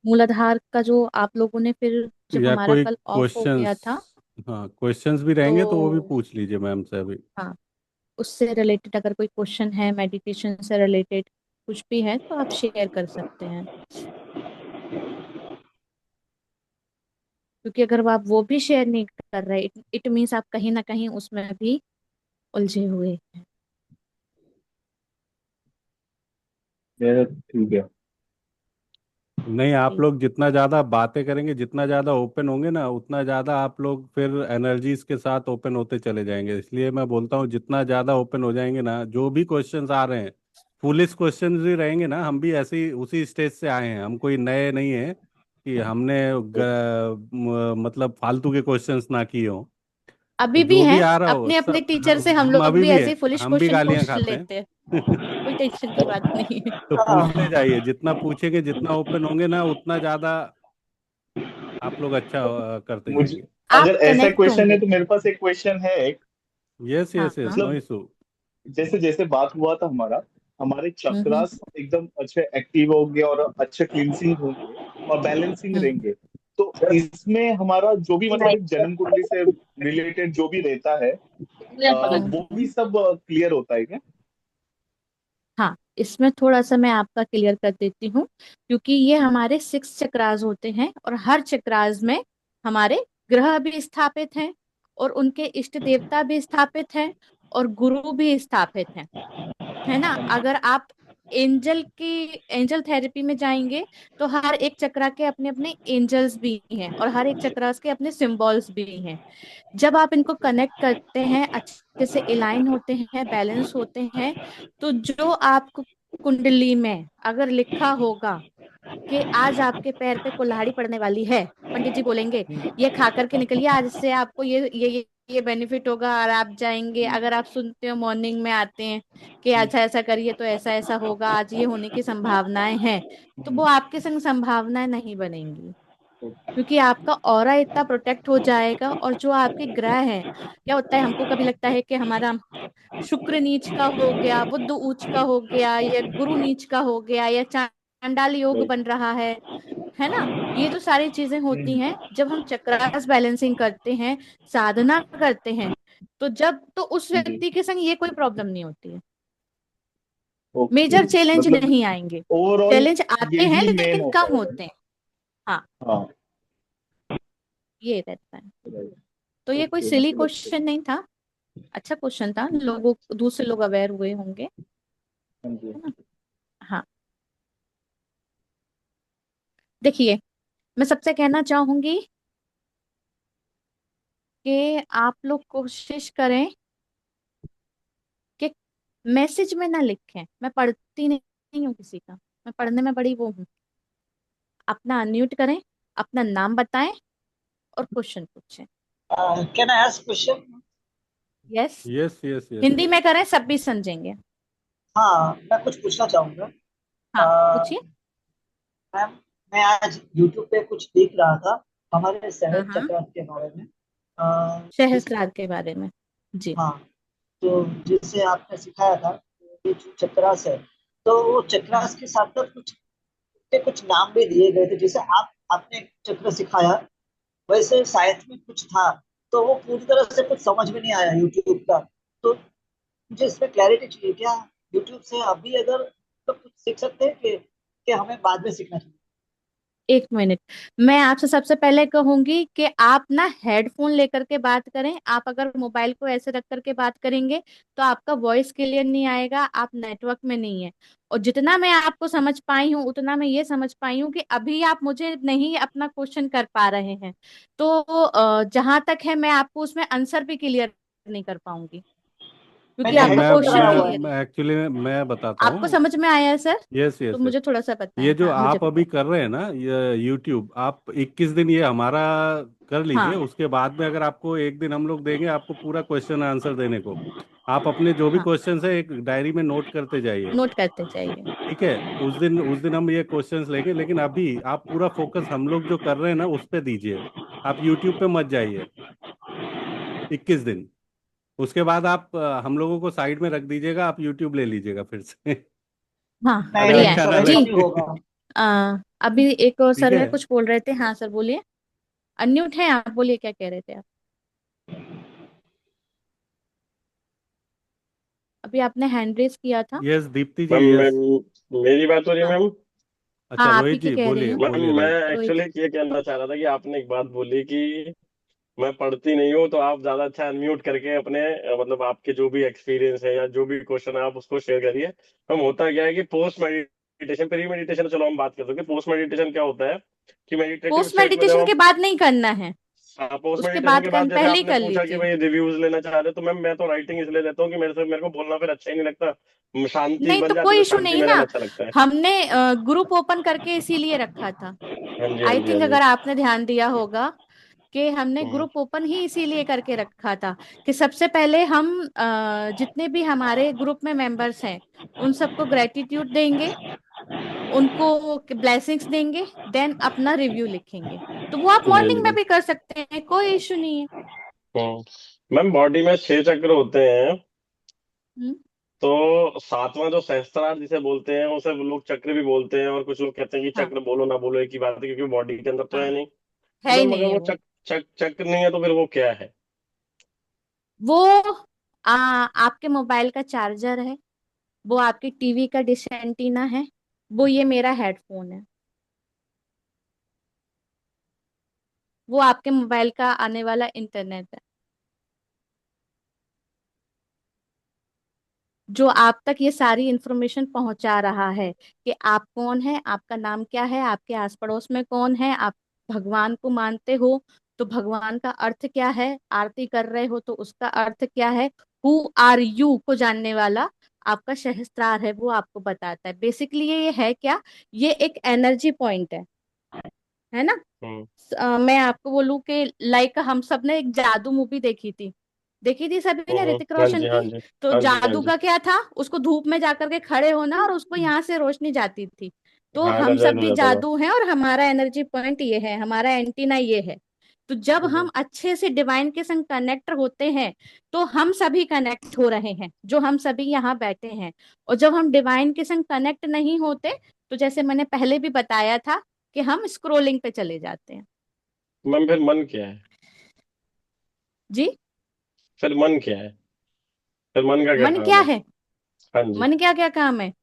मूलाधार का जो आप लोगों ने फिर जब या हमारा कोई कल ऑफ हो क्वेश्चंस? गया था हाँ, क्वेश्चंस भी रहेंगे तो वो भी तो पूछ लीजिए मैम से अभी। हाँ, उससे रिलेटेड अगर कोई क्वेश्चन है, मेडिटेशन से रिलेटेड कुछ भी है तो आप शेयर कर सकते हैं। क्योंकि अगर आप वो भी शेयर नहीं कर रहे, इट मीन्स आप कहीं ना कहीं उसमें भी उलझे हुए हैं। ये ठीक है। नहीं, आप जी। लोग जितना ज़्यादा बातें करेंगे, जितना ज़्यादा ओपन होंगे ना, उतना ज़्यादा आप लोग फिर एनर्जीज के साथ ओपन होते चले जाएंगे। इसलिए मैं बोलता हूँ जितना ज़्यादा ओपन हो जाएंगे ना, जो भी क्वेश्चंस आ रहे हैं, फुलिश क्वेश्चंस भी रहेंगे ना, हम भी ऐसे ही उसी स्टेज से आए हैं, हम कोई नए नहीं हैं कि हमने मतलब फालतू के क्वेश्चंस ना किए हों। तो अभी भी जो भी हैं, आ रहा हो अपने अपने सब, टीचर से हम हम लोग अभी भी भी ऐसे हैं, ही फुलिश हम भी क्वेश्चन गालियां पूछ खाते लेते हैं। हैं। कोई टेंशन की बात नहीं है। तो पूछते हाँ। जाइए, जितना पूछेंगे, जितना ओपन होंगे ना, उतना ज्यादा आप लोग अच्छा करते मुझे, जाएंगे। आप अगर ऐसा कनेक्ट क्वेश्चन है होंगे। तो मेरे पास एक क्वेश्चन है एक। यस हाँ यस यस, नो मतलब इशू। जैसे जैसे बात हुआ था हमारा, हमारे हम्म। चक्रास एकदम अच्छे एक्टिव होंगे और अच्छे क्लिनसिंग होंगे और बैलेंसिंग हम्म। रहेंगे। तो इसमें हमारा जो भी मतलब एक जन्म कुंडली से रिलेटेड जो भी रहता है, वो भी हम्म। सब क्लियर होता है क्या? हाँ, इसमें थोड़ा सा मैं आपका क्लियर कर देती हूँ। क्योंकि ये हमारे 6 चक्रास होते हैं और हर चक्रास में हमारे ग्रह भी स्थापित हैं और उनके इष्ट देवता भी स्थापित हैं और गुरु भी स्थापित हैं। है ना? अगर आप एंजल थेरेपी में जाएंगे तो हर एक चक्रा के अपने अपने एंजल्स भी हैं और हर एक चक्रा के अपने सिंबल्स भी हैं। जब आप इनको कनेक्ट करते हैं, अच्छे से अलाइन होते हैं, बैलेंस होते हैं, तो जो आपको कुंडली में अगर लिखा होगा कि आज आपके पैर पे कुल्हाड़ी पड़ने वाली है, पंडित जी बोलेंगे ये खा करके निकलिए, आज से आपको ये बेनिफिट होगा और आप जाएंगे। अगर आप सुनते हो मॉर्निंग में आते हैं कि अच्छा ऐसा करिए तो ऐसा ऐसा होगा, आज ये होने की संभावनाएं हैं, तो वो आपके संग संभावनाएं नहीं बनेंगी। क्योंकि आपका ऑरा इतना प्रोटेक्ट हो जाएगा। और जो आपके ग्रह हैं, क्या होता है, हमको कभी लगता है कि हमारा शुक्र नीच का हो गया, बुध उच्च का हो गया, या गुरु नीच का हो गया, या चांडाल योग बन रहा है ना? ये जो सारी चीजें होती हैं जब हम चक्रास बैलेंसिंग करते हैं, साधना करते हैं, तो जब तो उस जी। व्यक्ति के संग ये कोई प्रॉब्लम नहीं होती है। ओके। मेजर चैलेंज मतलब नहीं आएंगे। ओवरऑल चैलेंज आते हैं यही मेन लेकिन होता कम है, right? होते हैं। हाँ, हाँ। ये रहता है। राइट। तो ये कोई ओके, सिली मतलब क्वेश्चन नहीं था, अच्छा क्वेश्चन था, लोगों दूसरे लोग अवेयर हुए होंगे। हाँ जी। है ना? हाँ। देखिए, मैं सबसे कहना चाहूंगी कि आप लोग कोशिश करें कि मैसेज में ना लिखें। मैं पढ़ती नहीं हूँ किसी का, मैं पढ़ने में बड़ी वो हूँ। अपना अनम्यूट करें, अपना नाम बताएं और क्वेश्चन पूछें। Can I ask question? Yes. Yes yes yes Hindi yes. में करें, सब भी समझेंगे। हाँ, मैं कुछ पूछना चाहूंगा। हाँ, अ, पूछिए। मैम, मैं आज YouTube पे कुछ देख रहा था हमारे हाँ शहर हाँ, चक्र के बारे में। जिस सहस्त्रार के बारे में। जी। हाँ, तो जिससे आपने सिखाया था, ये जो चक्रास है, तो वो हाँ, चक्रास के साथ साथ कुछ नाम भी दिए गए थे। जैसे आपने एक चक्र सिखाया, वैसे साइंस में कुछ था, तो वो पूरी तरह से कुछ समझ में नहीं आया यूट्यूब का। तो मुझे इसमें क्लैरिटी चाहिए, क्या यूट्यूब से अभी अगर तो कुछ सीख सकते हैं कि हमें बाद में सीखना चाहिए? एक मिनट। मैं आपसे सबसे पहले कहूंगी कि आप ना हेडफोन लेकर के बात करें। आप अगर मोबाइल को ऐसे रख करके बात करेंगे तो आपका वॉइस क्लियर नहीं आएगा, आप नेटवर्क में नहीं है। और जितना मैं आपको समझ पाई हूँ उतना मैं ये समझ पाई हूँ कि अभी आप मुझे नहीं अपना क्वेश्चन कर पा रहे हैं। तो जहां तक है मैं आपको उसमें आंसर भी क्लियर नहीं कर पाऊंगी, क्योंकि मैंने नहीं, आपका मैं हेडफोन क्वेश्चन लगाया हुआ मैं है। क्लियर मैं नहीं है। एक्चुअली मैं बताता आपको हूँ। समझ में आया है सर? यस तो यस यस। मुझे थोड़ा सा ये बताएं, जो हाँ मुझे आप अभी बताएं। कर रहे हैं ना, ये यूट्यूब, आप 21 दिन ये हमारा कर लीजिए। हाँ उसके बाद में अगर आपको एक दिन हम लोग देंगे आपको पूरा क्वेश्चन आंसर देने को, आप अपने जो भी हाँ, क्वेश्चन है एक डायरी में नोट करते जाइए। नोट करते जाइए। ठीक है? उस दिन हम ये क्वेश्चंस लेंगे, लेकिन अभी आप पूरा फोकस हम लोग जो कर रहे हैं ना उस पे दीजिए। आप यूट्यूब पे मत जाइए 21 दिन। उसके बाद आप हम लोगों को साइड में रख दीजिएगा, आप यूट्यूब ले लीजिएगा फिर से। हाँ, नहीं अगर नहीं, बढ़िया अच्छा है ना सर ऐसा जी। नहीं लगे। होगा। अभी एक और ठीक सर है। है, कुछ बोल रहे थे। हाँ सर बोलिए। अनम्यूट है आप, बोलिए क्या कह रहे थे आप। अभी आपने हैंड रेस किया था। यस दीप्ति जी, मैम यस। मैम मेरी बात हो रही है हाँ मैम। अच्छा, हाँ, आप ही रोहित की जी कह रही बोलिए, हूँ। मैम बोलिए मैं रोहित। रोहित। एक्चुअली ये कहना चाह रहा था कि आपने एक बात बोली कि मैं पढ़ती नहीं हूँ, तो आप ज्यादा अच्छा अनम्यूट करके अपने मतलब आपके जो भी एक्सपीरियंस है या जो भी क्वेश्चन है आप उसको शेयर करिए। हम होता क्या है कि पोस्ट मेडिटेशन, प्री मेडिटेशन चलो हम बात कर सकते हैं, पोस्ट मेडिटेशन क्या होता है कि मेडिटेटिव पोस्ट स्टेट में जब मेडिटेशन हम, के बाद नहीं करना है, हाँ, पोस्ट उसके मेडिटेशन बाद के बाद जैसे पहले ही आपने कर पूछा कि लीजिए। भाई रिव्यूज लेना चाह रहे हो, तो मैम मैं तो राइटिंग इसलिए लेता हूँ कि मेरे को बोलना फिर अच्छा ही नहीं लगता। शांति नहीं बन तो जाती कोई तो इशू शांति नहीं में रहना ना। अच्छा लगता है। हमने ग्रुप ओपन करके इसीलिए रखा था। हाँ जी हाँ आई जी हाँ थिंक जी। अगर आपने ध्यान दिया होगा कि हमने हम्म ग्रुप ओपन ही इसीलिए करके रखा था कि सबसे पहले हम जितने भी हमारे ग्रुप में मेंबर्स हैं उन सबको ग्रेटिट्यूड देंगे, उनको ब्लेसिंग्स देंगे, देन अपना रिव्यू लिखेंगे। तो वो आप जी मॉर्निंग में जी। भी कर सकते हैं, कोई इशू नहीं है। मैम बॉडी में 6 चक्र होते हैं, हम्म। तो सातवां जो सहस्त्रार जिसे बोलते हैं उसे लोग चक्र भी बोलते हैं, और कुछ लोग कहते हैं कि हाँ चक्र बोलो ना बोलो एक ही बात है, क्योंकि बॉडी के अंदर तो है हाँ, नहीं। तो है ही मैम अगर नहीं है वो वो। चक्र नहीं है तो फिर वो क्या है? वो आपके मोबाइल का चार्जर है, वो आपकी टीवी का डिश एंटीना है, वो ये मेरा हेडफोन है, वो आपके मोबाइल का आने वाला इंटरनेट है, जो आप तक ये सारी इंफॉर्मेशन पहुंचा रहा है कि आप कौन है, आपका नाम क्या है, आपके आस पड़ोस में कौन है, आप भगवान को मानते हो तो भगवान का अर्थ क्या है, आरती कर रहे हो तो उसका अर्थ क्या है, हु आर यू को जानने वाला आपका सहस्त्रार है, वो आपको बताता है। बेसिकली ये है क्या, ये एक एनर्जी पॉइंट है ना। हम्म मैं आपको बोलूं कि लाइक हम सब ने एक जादू मूवी देखी थी सभी ने, ऋतिक हाँ रोशन जी हाँ की। जी तो हाँ जी हाँ जादू जी। का क्या था, उसको धूप में जाकर के खड़े होना और उसको यहाँ से रोशनी जाती थी। तो हाँ हम एनर्जाइज सब हो भी जाता था। जादू हैं और हमारा एनर्जी पॉइंट ये है, हमारा एंटीना ये है। तो जब हम्म हम अच्छे से डिवाइन के संग कनेक्ट होते हैं तो हम सभी कनेक्ट हो रहे हैं, जो हम सभी यहाँ बैठे हैं। और जब हम डिवाइन के संग कनेक्ट नहीं होते तो जैसे मैंने पहले भी बताया था कि हम स्क्रोलिंग पे चले जाते हैं। मैम फिर मन क्या है? जी। फिर मन क्या है? फिर मन का क्या मन क्या काम है? है, हाँ जी। मन क्या क्या काम है,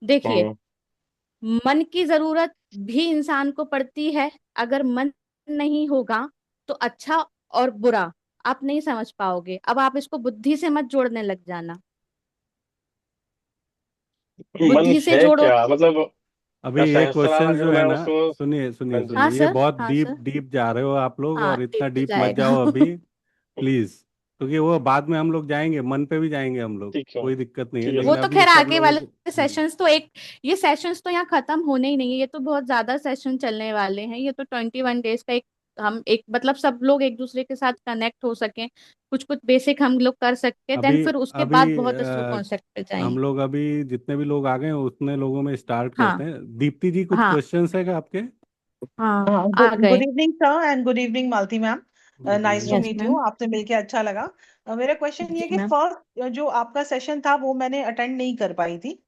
देखिए। हम्म मन की जरूरत भी इंसान को पड़ती है। अगर मन नहीं होगा तो अच्छा और बुरा आप नहीं समझ पाओगे। अब आप इसको बुद्धि से मत जोड़ने लग जाना, मन बुद्धि से है जोड़ो। क्या मतलब? अभी ये सहस्त्रार क्वेश्चन अगर जो है मैं ना, उसको, सुनिए हाँ सुनिए जी। सुनिए, हाँ ये सर। बहुत हाँ डीप सर। डीप जा रहे हो आप लोग, हाँ और इतना डीप तो डीप मत जाएगा। जाओ अभी, प्लीज। क्योंकि वो बाद में हम लोग जाएंगे, मन पे भी जाएंगे हम लोग, ठीक है। कोई दिक्कत नहीं है, ठीक है लेकिन वो सर। तो अभी खैर सब आगे लोगों वाले को सेशंस तो एक, ये सेशंस तो यहाँ खत्म होने ही नहीं है, ये तो बहुत ज्यादा सेशन चलने वाले हैं। ये तो 21 डेज का एक, हम एक मतलब सब लोग एक दूसरे के साथ कनेक्ट हो सकें, कुछ कुछ बेसिक हम लोग कर सकते, देन अभी फिर उसके अभी बाद बहुत अच्छे कॉन्सेप्ट पे हम जाएंगे। लोग अभी जितने भी लोग आ गए हैं उतने लोगों में स्टार्ट हाँ करते हैं। दीप्ति जी कुछ हाँ क्वेश्चंस है क्या आपके? हाँ। हाँ, आ गुड गए। Evening sir and good evening Malati ma'am. Good nice to evening. Yes meet you, ma'am. आपसे मिलके अच्छा लगा। मेरा क्वेश्चन ये जी कि मैम। फर्स्ट जो आपका सेशन था वो मैंने अटेंड नहीं कर पाई थी,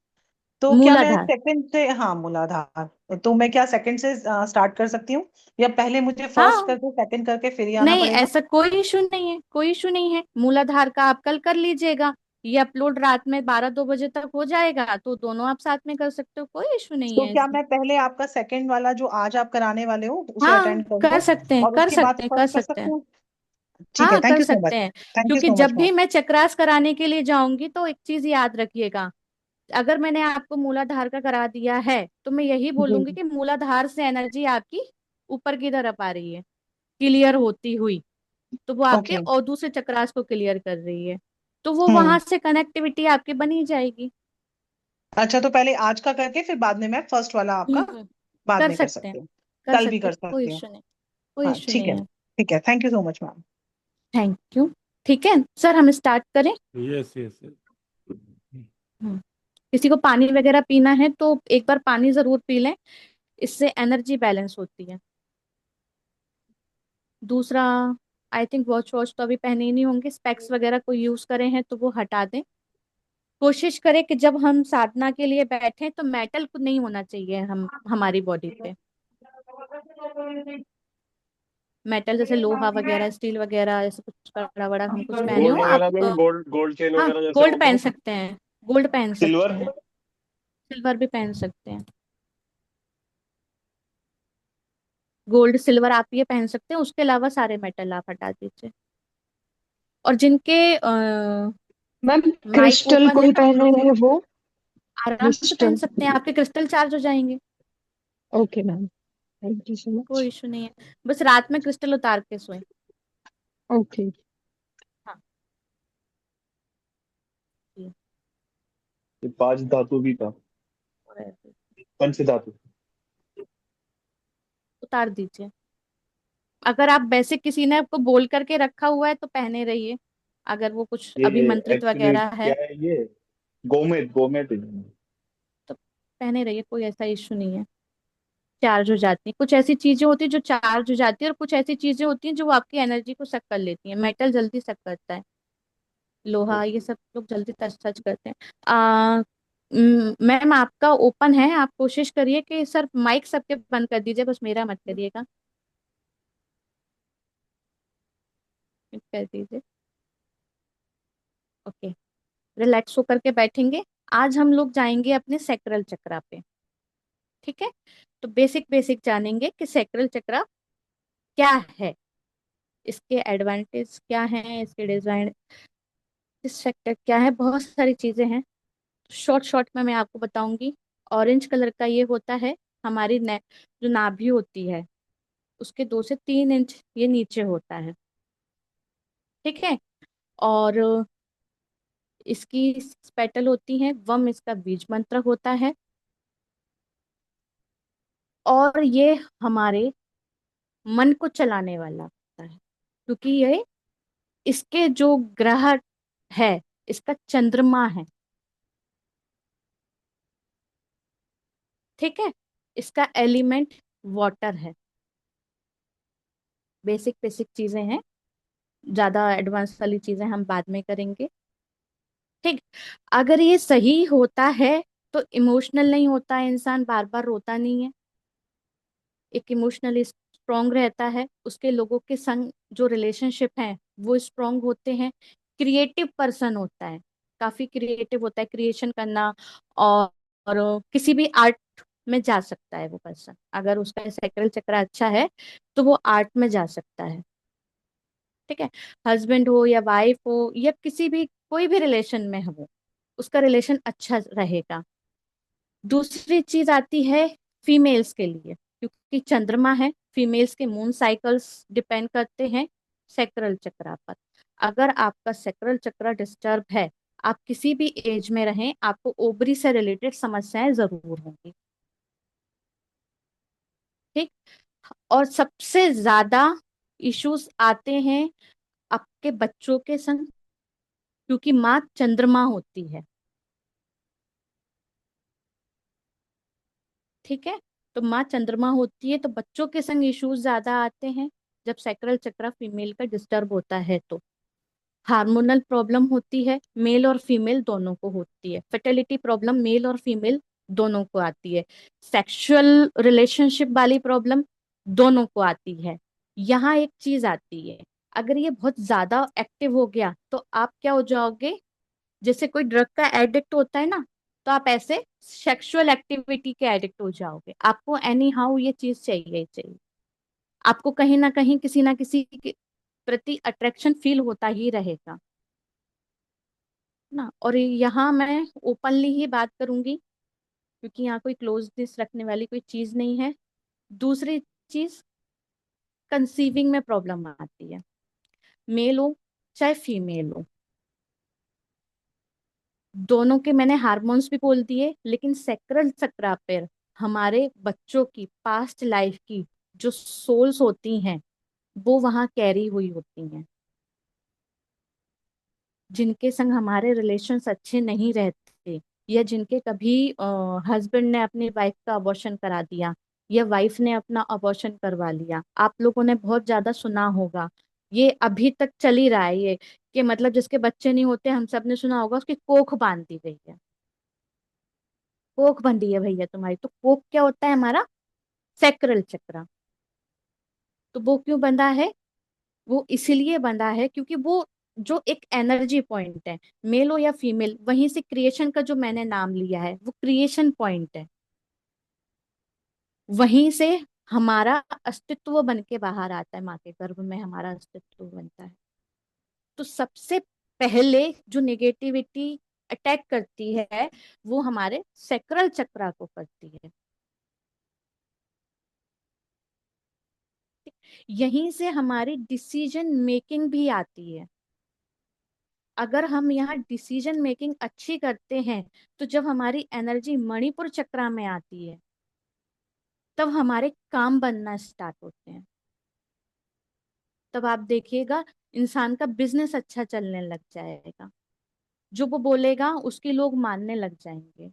तो क्या मैं मूलाधार। सेकंड से, हाँ मूलाधार, तो मैं क्या सेकंड से स्टार्ट कर सकती हूँ, या पहले मुझे फर्स्ट हाँ, करके सेकंड करके फिर ही आना नहीं पड़ेगा? ऐसा कोई इशू नहीं है, कोई इशू नहीं है। मूलाधार का आप कल कर लीजिएगा, ये अपलोड रात में 12-2 बजे तक हो जाएगा, तो दोनों आप साथ में कर सकते हो, कोई इशू नहीं तो है क्या इसमें। मैं पहले आपका सेकंड वाला जो आज आप कराने वाले हो उसे हाँ अटेंड कर कर लूँ, सकते हैं, और कर उसके बाद सकते हैं, कर फर्स्ट कर सकते सकती हैं। हूँ? ठीक है, हाँ थैंक कर यू सो मच। सकते हैं। थैंक यू क्योंकि सो जब मच मैम। भी मैं चक्रास कराने के लिए जाऊंगी तो एक चीज याद रखिएगा, अगर मैंने आपको मूलाधार का करा दिया है तो मैं यही जी बोलूंगी जी। कि मूलाधार से एनर्जी आपकी ऊपर की तरफ आ रही है, क्लियर होती हुई। तो वो आपके ओके। और दूसरे चक्रास को क्लियर कर रही है, तो वो हम्म। वहां से कनेक्टिविटी आपकी बनी जाएगी। अच्छा, तो पहले आज का करके फिर बाद में मैं फर्स्ट वाला आपका हम्म। बाद कर में कर सकते हैं, सकती हूँ? कर कल भी सकते कर हैं, कोई सकती हूँ? इशू नहीं, कोई हाँ इशू ठीक नहीं है, है। ठीक है, thank you so much ma'am. Thank you. ठीक है सर, हम स्टार्ट करें। Yes yes. हम्म। किसी को पानी वगैरह पीना है तो एक बार पानी जरूर पी लें, इससे एनर्जी बैलेंस होती है। दूसरा, आई थिंक वॉच वॉच तो अभी पहने ही नहीं होंगे, स्पेक्स वगैरह कोई यूज करे हैं तो वो हटा दें। कोशिश करें कि जब हम साधना के लिए बैठे तो मेटल को नहीं होना चाहिए हम हमारी बॉडी पे। मेटल जैसे लोहा वगैरह, स्टील वगैरह, ऐसे कुछ बड़ा बड़ा हम कुछ पहने गोल्ड हो आप। वगैरह में भी, गोल्ड गोल्ड चेन हाँ, वगैरह जैसे गोल्ड हो पहन तो। सकते हैं, गोल्ड पहन सकते सिल्वर। हैं, सिल्वर भी पहन सकते हैं। गोल्ड सिल्वर आप ये पहन सकते हैं, उसके अलावा सारे मेटल आप हटा दीजिए। और जिनके मैम माइक क्रिस्टल ओपन है कोई ना, पहने हैं वो? आराम से पहन क्रिस्टल। सकते हैं, आपके क्रिस्टल चार्ज हो जाएंगे। ओके मैम, थैंक यू सो कोई मच। इशू नहीं है, बस रात में क्रिस्टल उतार के सोए। ओके। हाँ जी। ये 5 धातु भी था, और ऐसे पंच धातु। उतार दीजिए। अगर आप बेसिक किसी ने आपको बोल करके रखा हुआ है तो पहने रहिए, अगर वो कुछ ये अभी मंत्रित एक्चुअली वगैरह है क्या है, ये गोमेद गोमेद है। तो पहने रहिए, कोई ऐसा इशू नहीं है। चार्ज हो जाती हैं, कुछ ऐसी चीजें होती हैं जो चार्ज हो जाती है, और कुछ ऐसी चीजें होती हैं जो आपकी एनर्जी को सक कर लेती हैं। मेटल जल्दी सक करता है, लोहा ये सब लोग जल्दी टच टच करते हैं। मैम आपका ओपन है, आप कोशिश करिए कि सर माइक सबके बंद कर दीजिए, बस मेरा मत करिएगा। कर दीजिए। ओके, रिलैक्स होकर के बैठेंगे। आज हम लोग जाएंगे अपने सैक्रल चक्रा पे, ठीक है। तो बेसिक बेसिक जानेंगे कि सैक्रल चक्रा क्या है, इसके एडवांटेज क्या हैं, इसके डिजाइन, इस सेक्टर क्या है, बहुत सारी चीजें हैं। शॉर्ट शॉर्ट में मैं आपको बताऊंगी। ऑरेंज कलर का ये होता है हमारी जो नाभि होती है, उसके 2 से 3 इंच ये नीचे होता है, ठीक है। और इसकी पेटल होती हैं, वम इसका बीज मंत्र होता है। और ये हमारे मन को चलाने वाला होता है, क्योंकि ये इसके जो ग्रह है, इसका चंद्रमा है, ठीक है। इसका एलिमेंट वाटर है। बेसिक बेसिक चीजें हैं, ज्यादा एडवांस वाली चीजें हम बाद में करेंगे, ठीक। अगर ये सही होता है तो इमोशनल नहीं होता है इंसान, बार बार रोता नहीं है, एक इमोशनली स्ट्रांग रहता है, उसके लोगों के संग जो रिलेशनशिप है वो स्ट्रांग होते हैं। क्रिएटिव पर्सन होता है, काफी क्रिएटिव होता है, क्रिएशन करना। और किसी भी आर्ट में जा सकता है वो पर्सन, अगर उसका सैक्रल चक्र अच्छा है तो वो आर्ट में जा सकता है, ठीक है। हस्बैंड हो या वाइफ हो या किसी भी कोई भी रिलेशन में हो, उसका रिलेशन अच्छा रहेगा। दूसरी चीज आती है फीमेल्स के लिए, क्योंकि चंद्रमा है, फीमेल्स के मून साइकिल्स डिपेंड करते हैं सैक्रल चक्रा पर। अगर आपका सैक्रल चक्र डिस्टर्ब है, आप किसी भी एज में रहें, आपको ओवरी से रिलेटेड समस्याएं जरूर होंगी, ठीक। और सबसे ज्यादा इश्यूज आते हैं आपके बच्चों के संग, क्योंकि माँ चंद्रमा होती है, ठीक है। तो माँ चंद्रमा होती है तो बच्चों के संग इश्यूज ज्यादा आते हैं जब सैक्रल चक्र फीमेल का डिस्टर्ब होता है। तो हार्मोनल प्रॉब्लम होती है, मेल और फीमेल दोनों को होती है। फर्टिलिटी प्रॉब्लम मेल और फीमेल दोनों को आती है। सेक्सुअल रिलेशनशिप वाली प्रॉब्लम दोनों को आती है। यहाँ एक चीज आती है, अगर ये बहुत ज्यादा एक्टिव हो गया तो आप क्या हो जाओगे, जैसे कोई ड्रग का एडिक्ट होता है ना, तो आप ऐसे सेक्सुअल एक्टिविटी के एडिक्ट हो जाओगे। आपको एनी हाउ ये चीज चाहिए ही चाहिए, आपको कहीं ना किसी के प्रति अट्रैक्शन फील होता ही रहेगा ना। और यहाँ मैं ओपनली ही बात करूंगी, क्योंकि यहाँ कोई क्लोजनेस रखने वाली कोई चीज नहीं है। दूसरी चीज, कंसीविंग में प्रॉब्लम आती है, मेल हो चाहे फीमेल हो, दोनों के मैंने हार्मोन्स भी बोल दिए, लेकिन सेक्रल चक्रा पर हमारे बच्चों की पास्ट लाइफ की जो सोल्स होती हैं वो वहां कैरी हुई होती हैं, जिनके संग हमारे रिलेशंस अच्छे नहीं रहते, या जिनके कभी हस्बैंड ने अपनी वाइफ का अबॉर्शन करा दिया या वाइफ ने अपना अबॉर्शन करवा लिया। आप लोगों ने बहुत ज्यादा सुना होगा ये अभी तक चल ही रहा है ये, कि मतलब जिसके बच्चे नहीं होते, हम सब ने सुना होगा, उसकी कोख बांध दी गई है। कोख बंधी है भैया तुम्हारी। तो कोख क्या होता है हमारा? सैक्रल चक्र। तो वो क्यों बंधा है? वो इसीलिए बंधा है क्योंकि वो जो एक एनर्जी पॉइंट है, मेल हो या फीमेल, वहीं से क्रिएशन का जो मैंने नाम लिया है वो क्रिएशन पॉइंट है। वहीं से हमारा अस्तित्व बन के बाहर आता है, माँ के गर्भ में हमारा अस्तित्व बनता है। तो सबसे पहले जो नेगेटिविटी अटैक करती है वो हमारे सैक्रल चक्रा को करती है। यहीं से हमारी डिसीजन मेकिंग भी आती है। अगर हम यहाँ डिसीजन मेकिंग अच्छी करते हैं, तो जब हमारी एनर्जी मणिपुर चक्रा में आती है, तब हमारे काम बनना स्टार्ट होते हैं। तब आप देखिएगा इंसान का बिजनेस अच्छा चलने लग जाएगा। जो वो बोलेगा उसकी लोग मानने लग जाएंगे।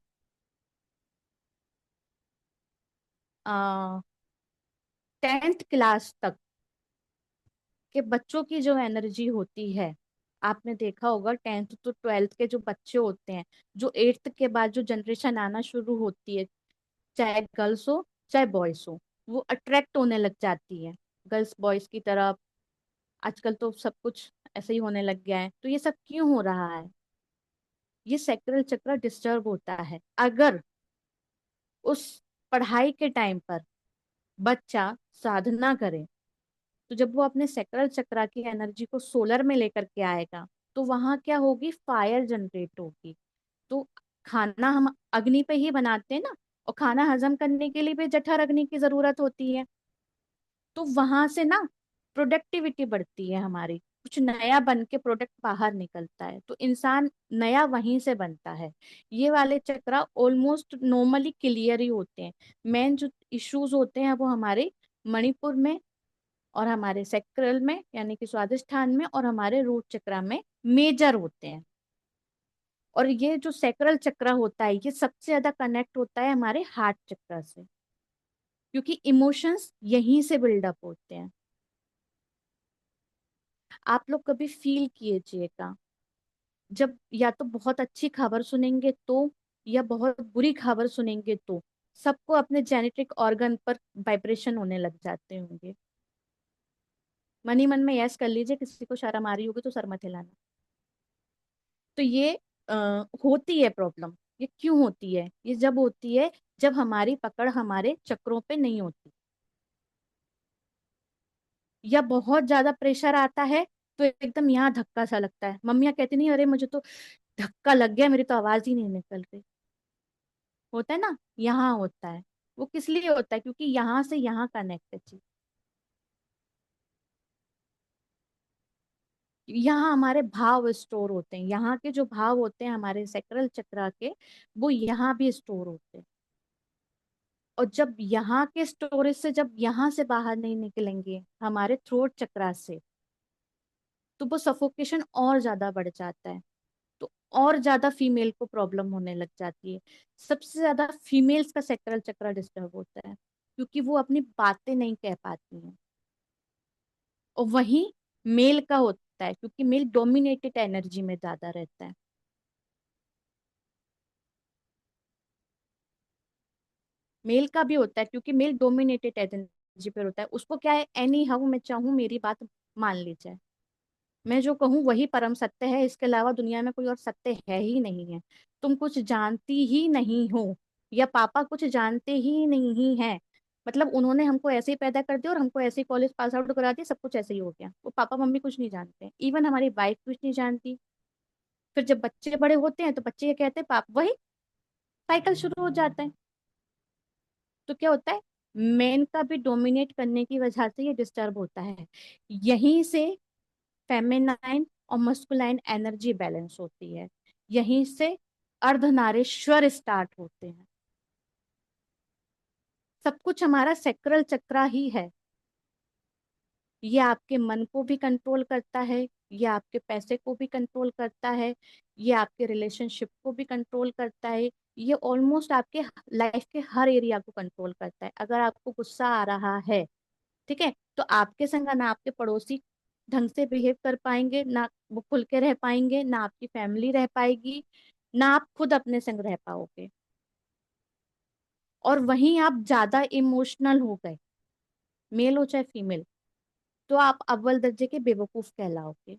10th क्लास तक के बच्चों की जो एनर्जी होती है, आपने देखा होगा 10th तो 12th के जो बच्चे होते हैं, जो 8th के बाद जो जनरेशन आना शुरू होती है, चाहे गर्ल्स हो चाहे बॉयज हो, वो अट्रैक्ट होने लग जाती है गर्ल्स बॉयज की तरफ। आजकल तो सब कुछ ऐसे ही होने लग गया है। तो ये सब क्यों हो रहा है? ये सैक्रल चक्र डिस्टर्ब होता है। अगर उस पढ़ाई के टाइम पर बच्चा साधना करे, तो जब वो अपने सैक्रल चक्रा की एनर्जी को सोलर में लेकर के आएगा, तो वहां क्या होगी? फायर जनरेट होगी। तो खाना हम अग्नि पे ही बनाते हैं ना, और खाना हजम करने के लिए भी जठर अग्नि की जरूरत होती है। तो वहां से ना प्रोडक्टिविटी बढ़ती है हमारी, कुछ नया बन के प्रोडक्ट बाहर निकलता है, तो इंसान नया वहीं से बनता है। ये वाले चक्रा ऑलमोस्ट नॉर्मली क्लियर ही होते हैं। मेन जो इश्यूज होते हैं वो हमारे मणिपुर में और हमारे सेक्रल में, यानी कि स्वादिष्ठान में, और हमारे रूट चक्रा में मेजर होते हैं। और ये जो सेक्रल चक्र होता है, ये सबसे ज्यादा कनेक्ट होता है हमारे हार्ट चक्र से, क्योंकि इमोशंस यहीं से बिल्डअप होते हैं। आप लोग कभी फील कीजिएगा, जब या तो बहुत अच्छी खबर सुनेंगे तो, या बहुत बुरी खबर सुनेंगे तो, सबको अपने जेनेटिक ऑर्गन पर वाइब्रेशन होने लग जाते होंगे। मन ही मन में यस कर लीजिए, किसी को शर्म आ रही होगी तो सर मत हिलाना। तो ये होती है प्रॉब्लम। ये क्यों होती है? ये जब होती है जब हमारी पकड़ हमारे चक्रों पे नहीं होती, या बहुत ज्यादा प्रेशर आता है, तो एकदम यहाँ धक्का सा लगता है। मम्मियाँ कहती नहीं, अरे मुझे तो धक्का लग गया, मेरी तो आवाज ही नहीं निकल रही। होता है ना, यहाँ होता है। वो किस लिए होता है? क्योंकि यहाँ से यहाँ कनेक्ट है चीज। यहाँ हमारे भाव स्टोर होते हैं, यहाँ के जो भाव होते हैं हमारे सेक्रल चक्र के, वो यहाँ भी स्टोर होते हैं। और जब यहाँ के स्टोरेज से जब यहाँ से बाहर नहीं निकलेंगे हमारे थ्रोट चक्रा से, तो वो सफोकेशन और ज्यादा बढ़ जाता है। तो और ज्यादा फीमेल को प्रॉब्लम होने लग जाती है। सबसे ज्यादा फीमेल्स का सेक्रल चक्र डिस्टर्ब होता है, क्योंकि वो अपनी बातें नहीं कह पाती हैं। और वही मेल का होता है, क्योंकि मेल डोमिनेटेड एनर्जी में ज्यादा रहता है। मेल का भी होता है, क्योंकि मेल डोमिनेटेड एनर्जी पर होता है। उसको क्या है, एनी हाउ मैं चाहूँ मेरी बात मान ली जाए, मैं जो कहूँ वही परम सत्य है, इसके अलावा दुनिया में कोई और सत्य है ही नहीं है। तुम कुछ जानती ही नहीं हो, या पापा कुछ जानते ही नहीं है। मतलब उन्होंने हमको ऐसे ही पैदा कर दिया और हमको ऐसे ही कॉलेज पास आउट करा दिया, सब कुछ ऐसे ही हो गया। वो पापा मम्मी कुछ नहीं जानते, इवन हमारी वाइफ कुछ नहीं जानती। फिर जब बच्चे बड़े होते हैं तो बच्चे ये कहते हैं पाप, वही साइकिल शुरू हो जाता है। तो क्या होता है, मेन का भी डोमिनेट करने की वजह से ये डिस्टर्ब होता है। यहीं से फेमिनाइन और मस्कुलाइन एनर्जी बैलेंस होती है। यहीं से अर्धनारीश्वर स्टार्ट होते हैं। सब कुछ हमारा सेक्रल चक्रा ही है। ये आपके मन को भी कंट्रोल करता है, ये आपके पैसे को भी कंट्रोल करता है, ये आपके रिलेशनशिप को भी कंट्रोल करता है। ये ऑलमोस्ट आपके लाइफ के हर एरिया को कंट्रोल करता है। अगर आपको गुस्सा आ रहा है, ठीक है, तो आपके संग ना आपके पड़ोसी ढंग से बिहेव कर पाएंगे ना, वो खुल के रह पाएंगे ना, आपकी फैमिली रह पाएगी ना, आप खुद अपने संग रह पाओगे। और वहीं आप ज्यादा इमोशनल हो गए, मेल हो चाहे फीमेल, तो आप अव्वल दर्जे के बेवकूफ कहलाओगे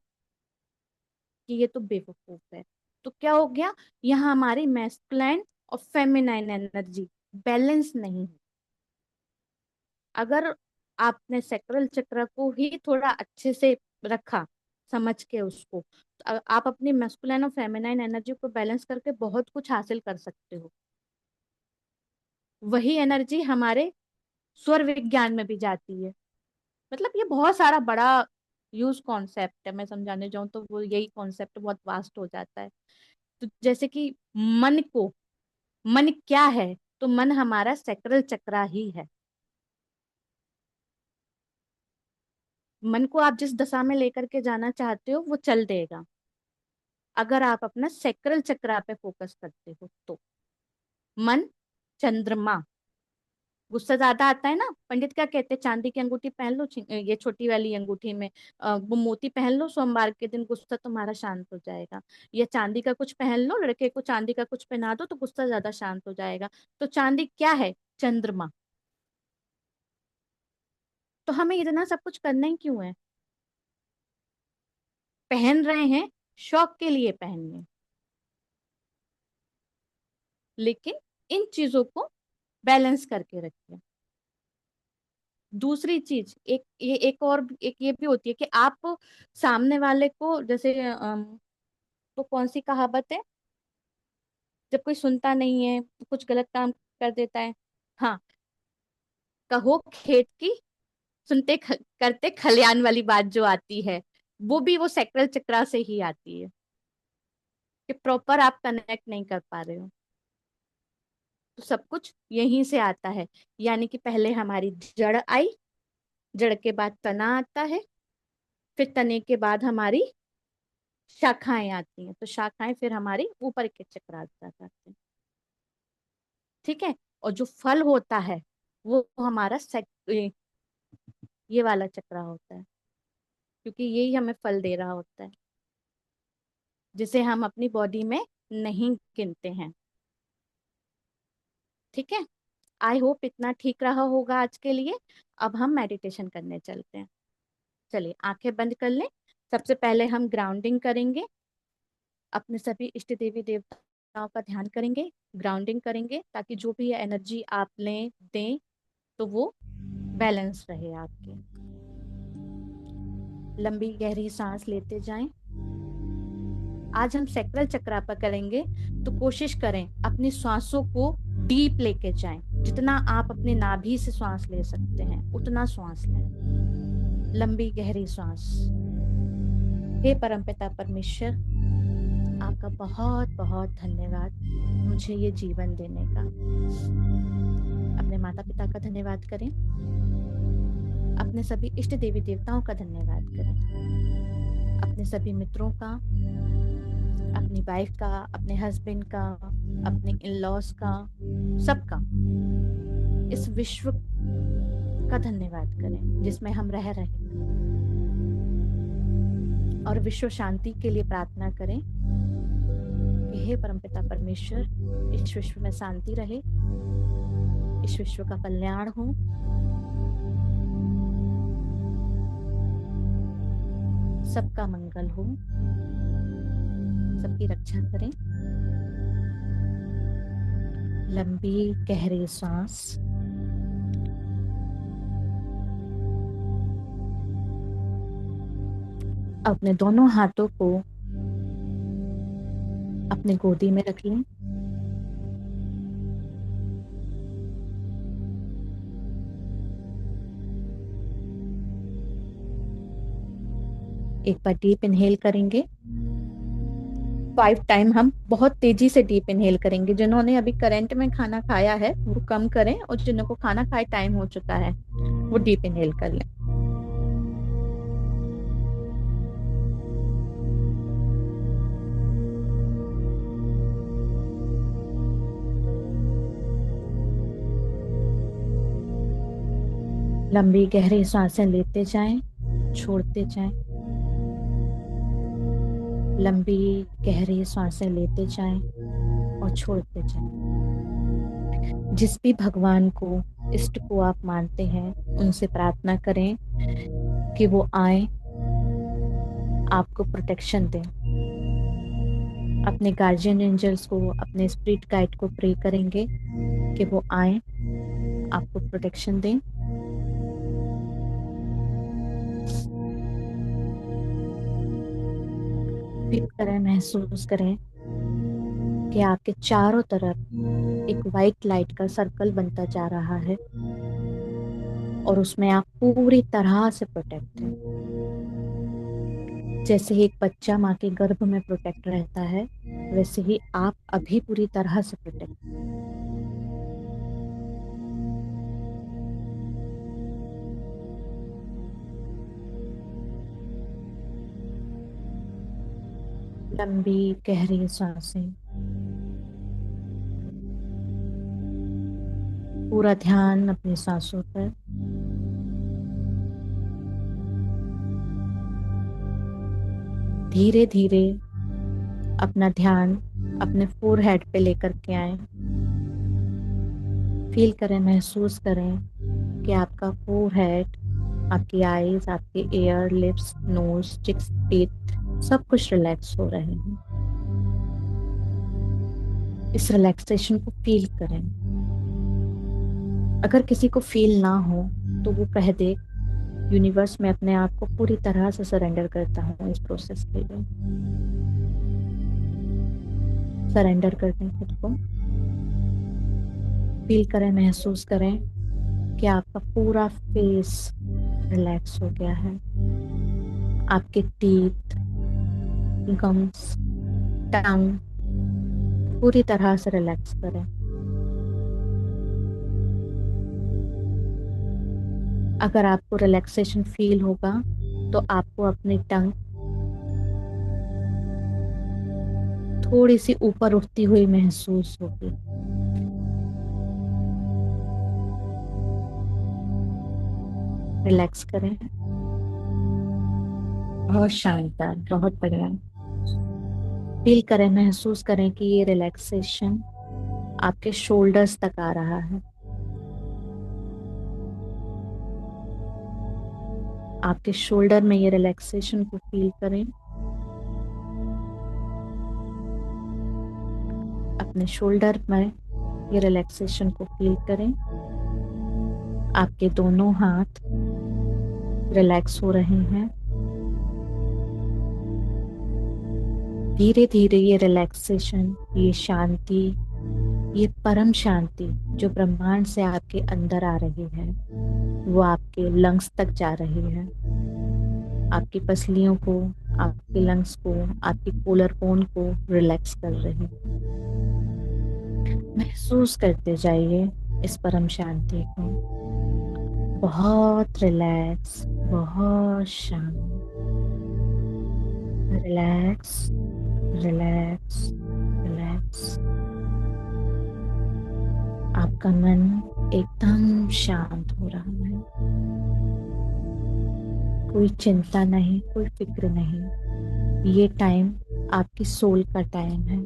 कि ये तो बेवकूफ है। तो क्या हो गया, यहाँ हमारी मैस्कुलाइन और फेमिनाइन एनर्जी बैलेंस नहीं है। अगर आपने सैक्रल चक्र को ही थोड़ा अच्छे से रखा, समझ के उसको, तो आप अपनी मैस्कुलाइन और फेमिनाइन एनर्जी को बैलेंस करके बहुत कुछ हासिल कर सकते हो। वही एनर्जी हमारे स्वर विज्ञान में भी जाती है। मतलब ये बहुत सारा बड़ा यूज कॉन्सेप्ट है, मैं समझाने जाऊं तो वो यही कॉन्सेप्ट बहुत वास्ट हो जाता है। तो जैसे कि मन को, मन क्या है, तो मन हमारा सैक्रल चक्रा ही है। मन को आप जिस दशा में लेकर के जाना चाहते हो वो चल देगा, अगर आप अपना सैक्रल चक्रा पे फोकस करते हो तो। मन चंद्रमा, गुस्सा ज्यादा आता है ना, पंडित क्या कहते हैं, चांदी की अंगूठी पहन लो, ये छोटी वाली अंगूठी में वो मोती पहन लो, सोमवार के दिन गुस्सा तुम्हारा शांत हो जाएगा। या चांदी का कुछ पहन लो, लड़के को चांदी का कुछ पहना दो तो गुस्सा ज्यादा शांत हो जाएगा। तो चांदी क्या है, चंद्रमा। तो हमें इतना सब कुछ करना ही क्यों है, पहन रहे हैं शौक के लिए पहनिए, लेकिन इन चीजों को बैलेंस करके रखिए। दूसरी चीज, एक ये एक और एक ये भी होती है कि आप सामने वाले को, जैसे तो कौन सी कहावत है, जब कोई सुनता नहीं है, कुछ गलत काम कर देता है, हाँ, कहो खेत की करते खलियान वाली बात जो आती है, वो भी वो सैक्रल चक्रा से ही आती है कि प्रॉपर आप कनेक्ट नहीं कर पा रहे हो। तो सब कुछ यहीं से आता है। यानी कि पहले हमारी जड़ आई, जड़ के बाद तना आता है, फिर तने के बाद हमारी शाखाएं आती हैं, तो शाखाएं फिर हमारी ऊपर के चक्र आ जाते हैं। ठीक है। और जो फल होता है वो हमारा ये वाला चक्र होता है, क्योंकि यही हमें फल दे रहा होता है, जिसे हम अपनी बॉडी में नहीं गिनते हैं। ठीक है। आई होप इतना ठीक रहा होगा आज के लिए। अब हम मेडिटेशन करने चलते हैं। चलिए आंखें बंद कर लें। सबसे पहले हम ग्राउंडिंग करेंगे, अपने सभी इष्ट देवी देवताओं का ध्यान करेंगे, ग्राउंडिंग करेंगे, ताकि जो भी एनर्जी आप लें दें तो वो बैलेंस रहे आपकी। लंबी गहरी सांस लेते जाएं। आज हम सैक्रल चक्रा पर करेंगे, तो कोशिश करें अपनी सांसों को डीप लेके जाएं। जितना आप अपने नाभि से सांस ले सकते हैं उतना सांस लें। लंबी गहरी सांस। हे परमपिता परमेश्वर, आपका बहुत बहुत धन्यवाद मुझे ये जीवन देने का। अपने माता पिता का धन्यवाद करें, अपने सभी इष्ट देवी देवताओं का धन्यवाद करें, अपने सभी मित्रों का, अपनी वाइफ का, अपने हस्बैंड का, अपने इन-लॉज का, सबका, इस विश्व का धन्यवाद करें जिसमें हम रह रहे हैं। और विश्व शांति के लिए प्रार्थना करें कि हे परमपिता परमेश्वर, इस विश्व में शांति रहे, इस विश्व का कल्याण हो। सबका मंगल हो, सबकी रक्षा करें। लंबी गहरी सांस। अपने दोनों हाथों को अपने गोदी में रख लें। एक बार डीप इनहेल करेंगे। 5 टाइम हम बहुत तेजी से डीप इनहेल करेंगे। जिन्होंने अभी करंट में खाना खाया है वो कम करें, और जिनको खाना खाए टाइम हो चुका है वो डीप इनहेल कर लें। लंबी गहरी सांसें लेते जाएं, छोड़ते जाएं। लंबी गहरी सांसें लेते जाएं और छोड़ते जाएं। जिस भी भगवान को, इष्ट को आप मानते हैं, उनसे प्रार्थना करें कि वो आए, आपको प्रोटेक्शन दें। अपने गार्जियन एंजल्स को, अपने स्पिरिट गाइड को प्रे करेंगे कि वो आए, आपको प्रोटेक्शन दें। फील करें, महसूस करें कि आपके चारों तरफ एक वाइट लाइट का सर्कल बनता जा रहा है और उसमें आप पूरी तरह से प्रोटेक्ट हैं। जैसे ही एक बच्चा माँ के गर्भ में प्रोटेक्ट रहता है, वैसे ही आप अभी पूरी तरह से प्रोटेक्ट। लंबी गहरी सांसें, पूरा ध्यान अपनी सांसों पर। धीरे धीरे अपना ध्यान अपने फोरहेड पे लेकर के आए। फील करें, महसूस करें कि आपका फोरहेड, आपकी आईज, आपके ear, lips, nose, cheeks, teeth सब कुछ रिलैक्स हो रहे हैं। इस रिलैक्सेशन को फील करें। अगर किसी को फील ना हो तो वो कह दे, यूनिवर्स में अपने आप को पूरी तरह से सरेंडर करता हूँ इस प्रोसेस के लिए। सरेंडर कर दें खुद को। फील करें, महसूस करें कि आपका पूरा फेस रिलैक्स हो गया है। आपके टीथ, गम्स, टंग पूरी तरह से रिलैक्स करें। अगर आपको रिलैक्सेशन फील होगा तो आपको अपनी टंग थोड़ी सी ऊपर उठती हुई महसूस होगी। रिलैक्स करें। बहुत शानदार, बहुत बढ़िया। फील करें, महसूस करें कि ये रिलैक्सेशन आपके शोल्डर्स तक आ रहा है। आपके शोल्डर में ये रिलैक्सेशन को फील करें। अपने शोल्डर में ये रिलैक्सेशन को फील करें। आपके दोनों हाथ रिलैक्स हो रहे हैं। धीरे धीरे ये रिलैक्सेशन, ये शांति, ये परम शांति जो ब्रह्मांड से आपके अंदर आ रही है, वो आपके लंग्स तक जा रही है। आपकी पसलियों को, आपके लंग्स को, आपकी पोलर बोन को रिलैक्स कर रही है। महसूस करते जाइए इस परम शांति को। बहुत रिलैक्स, बहुत शांत। Relax, relax, relax. आपका मन एकदम शांत हो रहा है। कोई चिंता नहीं, कोई फिक्र नहीं। ये टाइम आपकी सोल का टाइम है।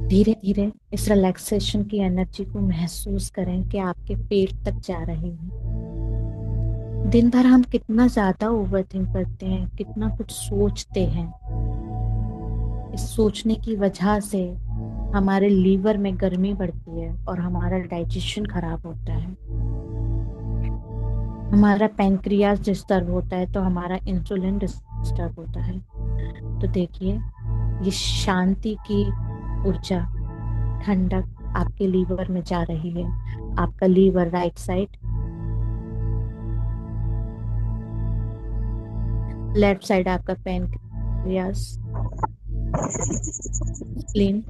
धीरे धीरे इस रिलैक्सेशन की एनर्जी को महसूस करें कि आपके पेट तक जा रही है। दिन भर हम कितना ज्यादा ओवरथिंक करते हैं, कितना कुछ सोचते हैं। इस सोचने की वजह से हमारे लीवर में गर्मी बढ़ती है और हमारा डाइजेशन खराब होता है। हमारा पैंक्रियास डिस्टर्ब होता है तो हमारा इंसुलिन डिस्टर्ब होता है। तो देखिए, ये शांति की ऊर्जा, ठंडक आपके लीवर में जा रही है। आपका liver right side, left side आपका पैनक्रियास, स्प्लीन।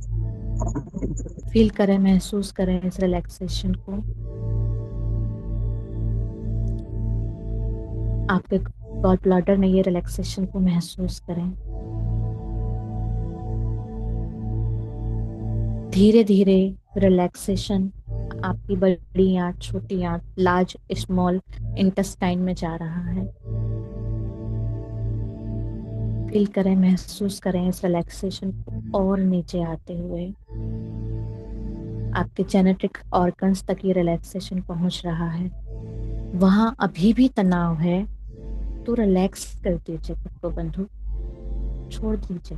फील करें, महसूस करें इस रिलैक्सेशन को। आपके गॉल ब्लैडर में ये रिलैक्सेशन को महसूस करें। धीरे धीरे रिलैक्सेशन आपकी बड़ी आंत, छोटी आंत, लार्ज स्मॉल इंटेस्टाइन में जा रहा है। फील करें, महसूस करें इस रिलैक्सेशन को और नीचे आते हुए। आपके जेनेटिक ऑर्गन्स तक ये रिलैक्सेशन पहुंच रहा है। वहां अभी भी तनाव है तो रिलैक्स कर दीजिए खुद को बंधु, छोड़ दीजिए।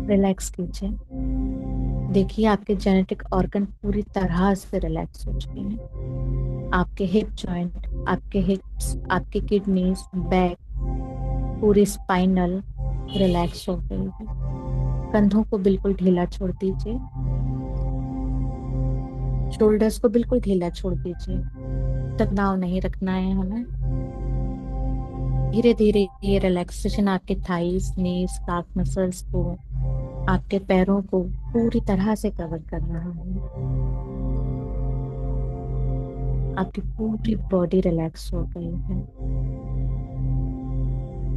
रिलैक्स कीजिए। देखिए आपके जेनेटिक ऑर्गन पूरी तरह से रिलैक्स हो चुके हैं। आपके हिप जॉइंट, आपके हिप्स, आपके किडनीज, बैक, पूरी स्पाइनल रिलैक्स हो गई है। कंधों को बिल्कुल ढीला छोड़ दीजिए। शोल्डर्स को बिल्कुल ढीला छोड़ दीजिए। तनाव नहीं रखना है हमें। धीरे धीरे ये रिलैक्सेशन आपके थाइस, नीज, काफ मसल्स को, आपके पैरों को पूरी तरह से कवर कर रहा है। आपकी पूरी बॉडी रिलैक्स हो गई है।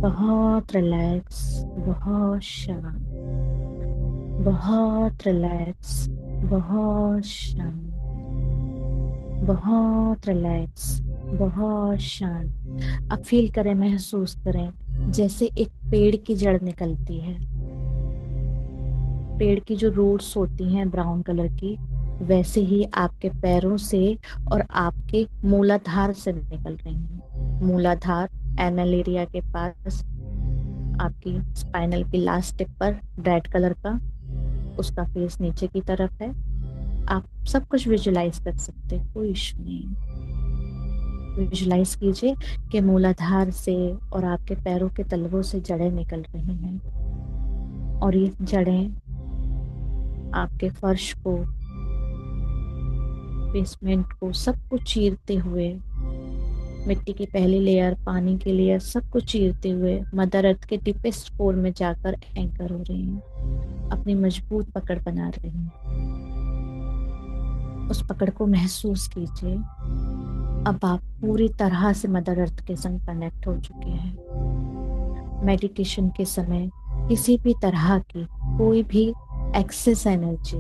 बहुत रिलैक्स, बहुत शांत, बहुत रिलैक्स, बहुत शांत, बहुत रिलैक्स, बहुत शांत। अब फील करें, महसूस करें जैसे एक पेड़ की जड़ निकलती है। पेड़ की जो रूट्स होती हैं ब्राउन कलर की, वैसे ही आपके पैरों से और आपके मूलाधार से निकल रही हैं। मूलाधार एनल एरिया के पास, आपकी स्पाइनल की लास्ट टिप पर रेड कलर का, उसका फेस नीचे की तरफ है। आप सब कुछ विजुलाइज कर सकते हैं, कोई इशू नहीं। विजुलाइज कीजिए कि मूलाधार से और आपके पैरों के तलवों से जड़ें निकल रही हैं और ये जड़ें आपके फर्श को, बेसमेंट को, सब कुछ चीरते हुए, मिट्टी की पहली लेयर, पानी की लेयर, सब कुछ चीरते हुए मदर अर्थ के डीपेस्ट कोर में जाकर एंकर हो रही हैं, अपनी मजबूत पकड़ बना रही हैं। उस पकड़ को महसूस कीजिए। अब आप पूरी तरह से मदर अर्थ के संग कनेक्ट हो चुके हैं। मेडिटेशन के समय किसी भी तरह की कोई भी एक्सेस एनर्जी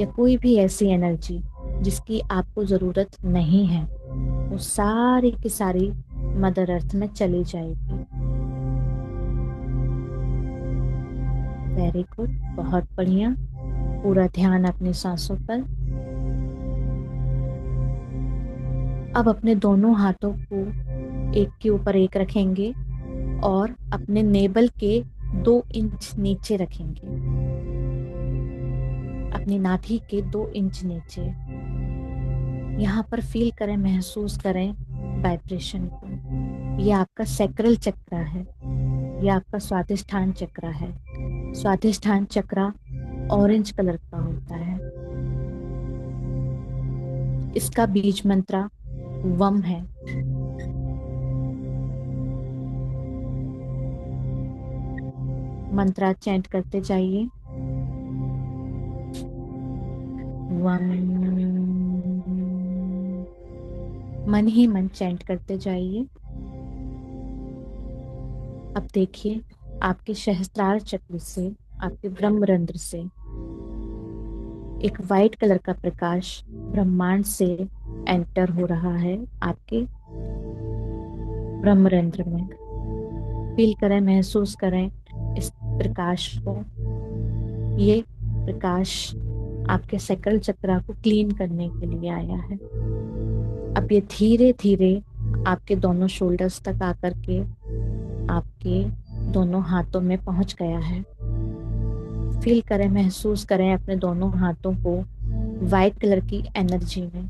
या कोई भी ऐसी एनर्जी जिसकी आपको जरूरत नहीं है, वो सारी की सारी मदर अर्थ में चली जाएगी। वेरी गुड, बहुत बढ़िया। पूरा ध्यान अपनी सांसों पर। अब अपने दोनों हाथों को एक के ऊपर एक रखेंगे और अपने नेबल के 2 इंच नीचे रखेंगे, अपनी नाभि के 2 इंच नीचे। यहाँ पर फील करें, महसूस करें वाइब्रेशन को। ये आपका सैक्रल चक्र है, ये आपका स्वादिष्ठान चक्र है। स्वादिष्ठान चक्र ऑरेंज कलर का होता है। इसका बीज मंत्र वम है। मंत्र चैंट करते जाइए। वम, मन ही मन चैंट करते जाइए। अब देखिए आपके सहस्त्रार चक्र से, आपके ब्रह्मरंध्र से एक वाइट कलर का प्रकाश ब्रह्मांड से एंटर हो रहा है आपके ब्रह्मरंध्र में। फील करें, महसूस करें इस प्रकाश को। ये प्रकाश आपके सैक्रल चक्र को क्लीन करने के लिए आया है। अब ये धीरे धीरे आपके दोनों शोल्डर्स तक आकर के आपके दोनों हाथों में पहुंच गया है। फील करें, महसूस करें अपने दोनों हाथों को वाइट कलर की एनर्जी में।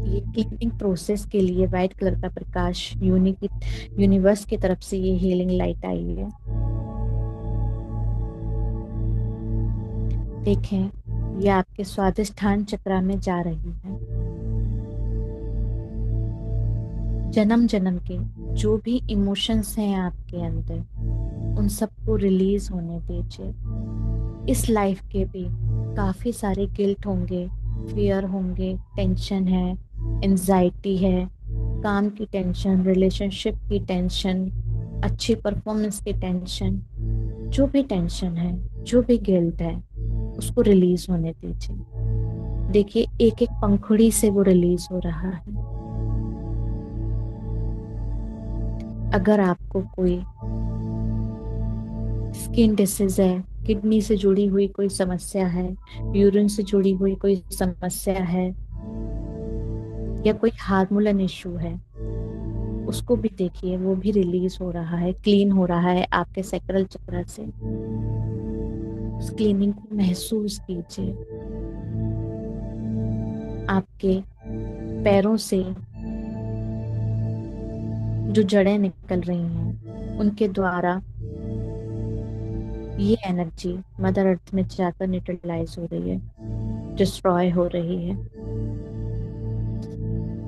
ये क्लीनिंग प्रोसेस के लिए वाइट कलर का प्रकाश यूनिवर्स की तरफ से ये हीलिंग लाइट आई है। देखें, ये आपके स्वादिष्ठान चक्र में जा रही है। जन्म जन्म के जो भी इमोशंस हैं आपके अंदर, उन सबको रिलीज होने दीजिए। इस लाइफ के भी काफी सारे गिल्ट होंगे, फियर होंगे, टेंशन है, एंजाइटी है, काम की टेंशन, रिलेशनशिप की टेंशन, अच्छी परफॉर्मेंस की टेंशन, जो भी टेंशन है, जो भी गिल्ट है, उसको रिलीज होने दीजिए। देखिए एक एक पंखुड़ी से वो रिलीज हो रहा है। अगर आपको कोई स्किन डिसीज है, किडनी से जुड़ी हुई कोई समस्या है, यूरिन से जुड़ी हुई कोई समस्या है, या कोई हार्मोनल इश्यू है, उसको भी देखिए, वो भी रिलीज हो रहा है, क्लीन हो रहा है आपके सैक्रल चक्र से। उस क्लीनिंग को महसूस कीजिए। आपके पैरों से जो जड़ें निकल रही हैं, उनके द्वारा ये एनर्जी मदर अर्थ में जाकर न्यूट्रलाइज हो रही है, डिस्ट्रॉय हो रही है।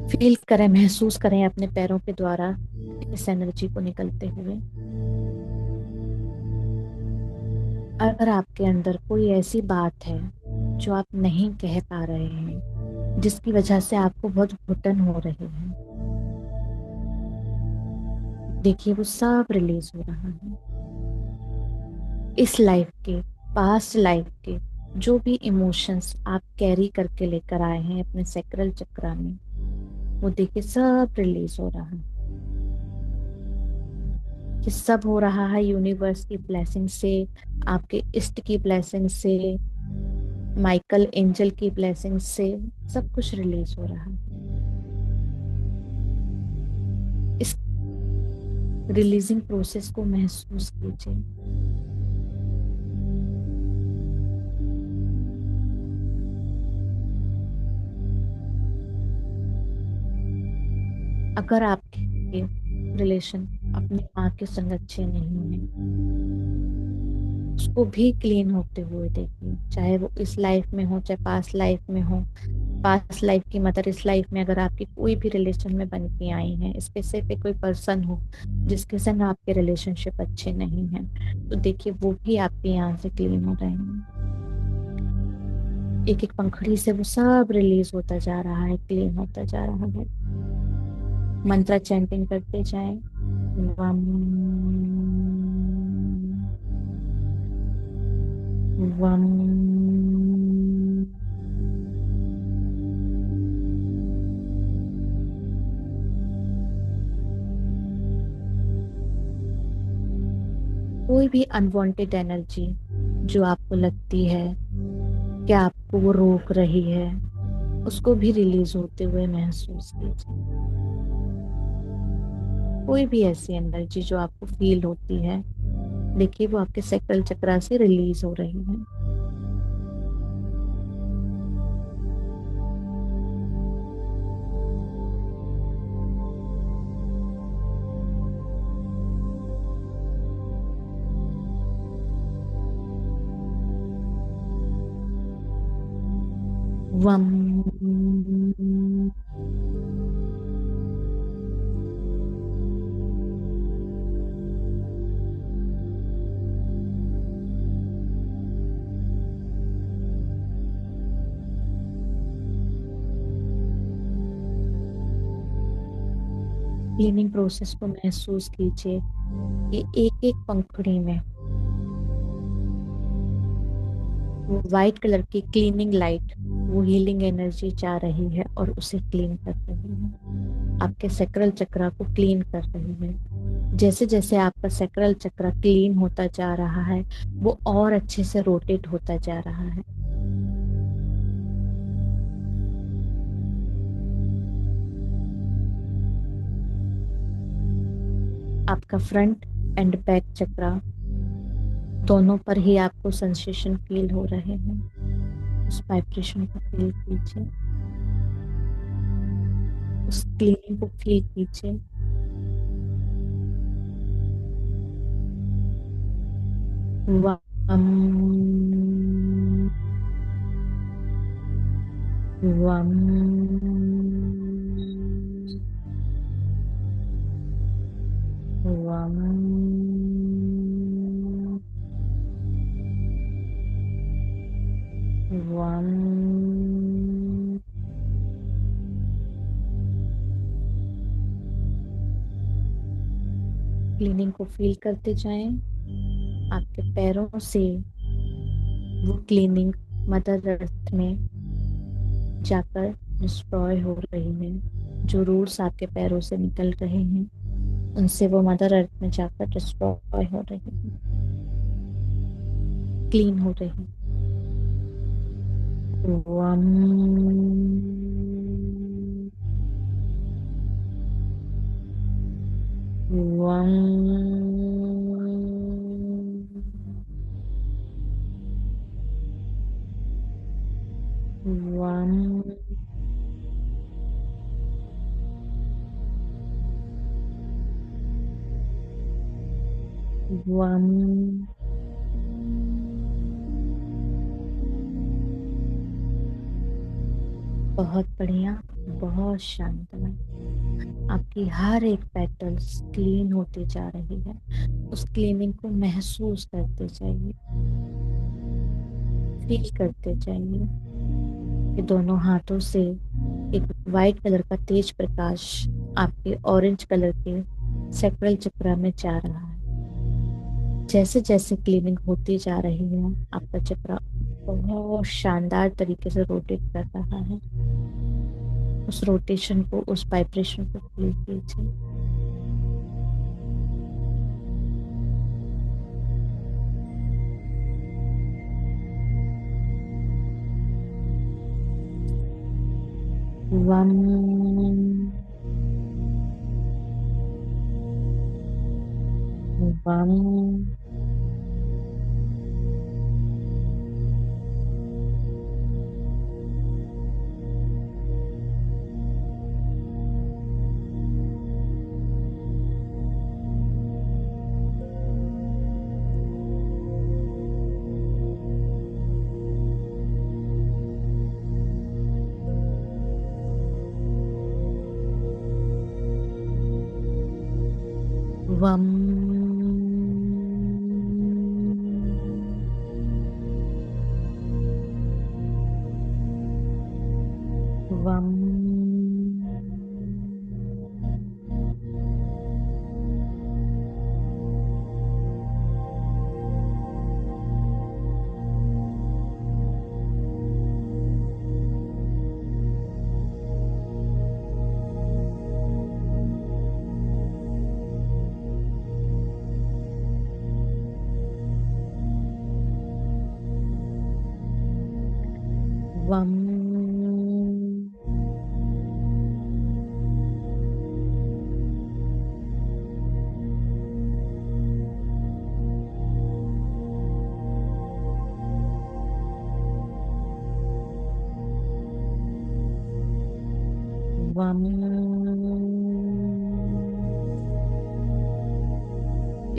फील करें, महसूस करें अपने पैरों के द्वारा इस एनर्जी को निकलते हुए। अगर आपके अंदर कोई ऐसी बात है जो आप नहीं कह पा रहे हैं, जिसकी वजह से आपको बहुत घुटन हो रही है, देखिए वो सब रिलीज हो रहा है। इस लाइफ के, पास्ट लाइफ के जो भी इमोशंस आप कैरी करके लेकर आए हैं अपने सैक्रल चक्र में, वो देखिए सब रिलीज हो रहा है। ये सब हो रहा है यूनिवर्स की ब्लेसिंग से, आपके इष्ट की ब्लेसिंग से, माइकल एंजल की ब्लेसिंग से, सब कुछ रिलीज हो रहा है। इस रिलीजिंग प्रोसेस को महसूस कीजिए। अगर आपके रिलेशन अपनी माँ के संग अच्छे नहीं है, उसको भी क्लीन होते हुए देखिए। चाहे वो इस लाइफ में हो, चाहे पास्ट लाइफ में हो। पास्ट लाइफ की मदर इस लाइफ में अगर आपकी कोई भी रिलेशन में बन के आई है, स्पेसिफिक कोई पर्सन हो जिसके संग आपके रिलेशनशिप अच्छे नहीं हैं, तो देखिए वो भी आपके यहाँ से क्लीन हो रहे हैं। एक एक पंखड़ी से वो सब रिलीज होता जा रहा है, क्लीन होता जा रहा है। मंत्र चैंटिंग करते जाएं। वम वम कोई भी अनवांटेड एनर्जी जो आपको लगती है कि आपको वो रोक रही है, उसको भी रिलीज होते हुए महसूस कीजिए। कोई भी ऐसी एनर्जी जो आपको फील होती है, देखिए वो आपके सैक्रल चक्र से रिलीज हो रही है। वम क्लीनिंग प्रोसेस को महसूस कीजिए कि एक एक पंखुड़ी में वो वाइट कलर की क्लीनिंग लाइट, वो हीलिंग एनर्जी जा रही है और उसे क्लीन कर रही है, आपके सैक्रल चक्र को क्लीन कर रही है। जैसे जैसे आपका सैक्रल चक्र क्लीन होता जा रहा है, वो और अच्छे से रोटेट होता जा रहा है। आपका फ्रंट एंड बैक चक्रा दोनों पर ही आपको सेंसेशन फील हो रहे हैं। उस वाइब्रेशन को फील कीजिए, उस क्लीनिंग को फील कीजिए। वम वम वम वम क्लीनिंग को फील करते जाएं। आपके पैरों से वो क्लीनिंग मदर अर्थ में जाकर डिस्ट्रॉय हो रही है। जो रूट्स आपके पैरों से निकल रहे हैं उनसे वो मदर अर्थ में जाकर डिस्ट्रॉय हो रही है, क्लीन हो रही है। वम वम वम वम। बहुत बढ़िया, बहुत शानदार। आपकी हर एक पेटल्स क्लीन होती जा रही है। उस क्लीनिंग को महसूस करते जाइए, फील करते जाइए कि दोनों हाथों से एक वाइट कलर का तेज प्रकाश आपके ऑरेंज कलर के सैक्रल चक्र में जा रहा है। जैसे जैसे क्लीनिंग होती जा रही है आपका चक्र बहुत शानदार तरीके से रोटेट कर रहा है। उस रोटेशन को, उस वाइब्रेशन को फील कीजिए। वम वम वम वम वम वम।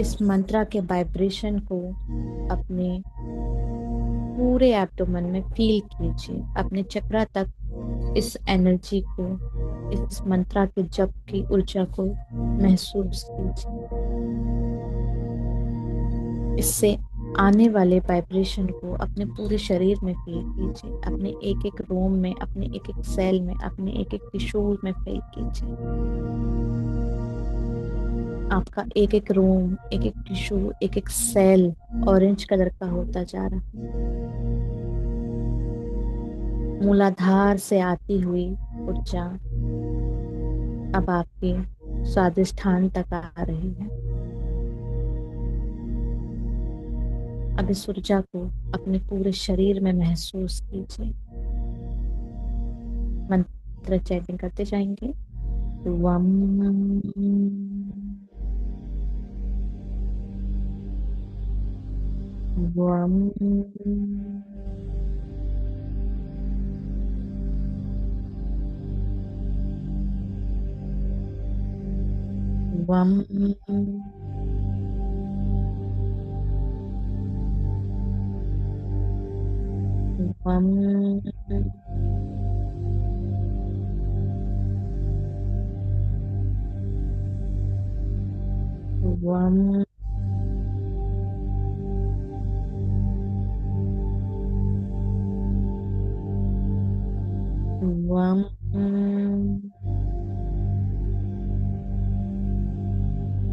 इस मंत्रा के वाइब्रेशन को अपने पूरे एब्डोमेन में फील कीजिए। अपने चक्रा तक इस एनर्जी को, इस मंत्रा के जप की ऊर्जा को महसूस कीजिए। इससे आने वाले वाइब्रेशन को अपने पूरे शरीर में फील कीजिए। अपने एक एक रोम में, अपने एक एक सेल में, अपने एक एक टिश्यू में फील कीजिए। आपका एक एक रोम, एक एक टिश्यू, एक एक सेल ऑरेंज कलर का होता जा रहा है। मूलाधार से आती हुई ऊर्जा अब आपके स्वादिष्ठान तक आ रही है। अब इस ऊर्जा को अपने पूरे शरीर में महसूस कीजिए। मंत्र चैंटिंग करते जाएंगे। वम वम वम वम वम वम।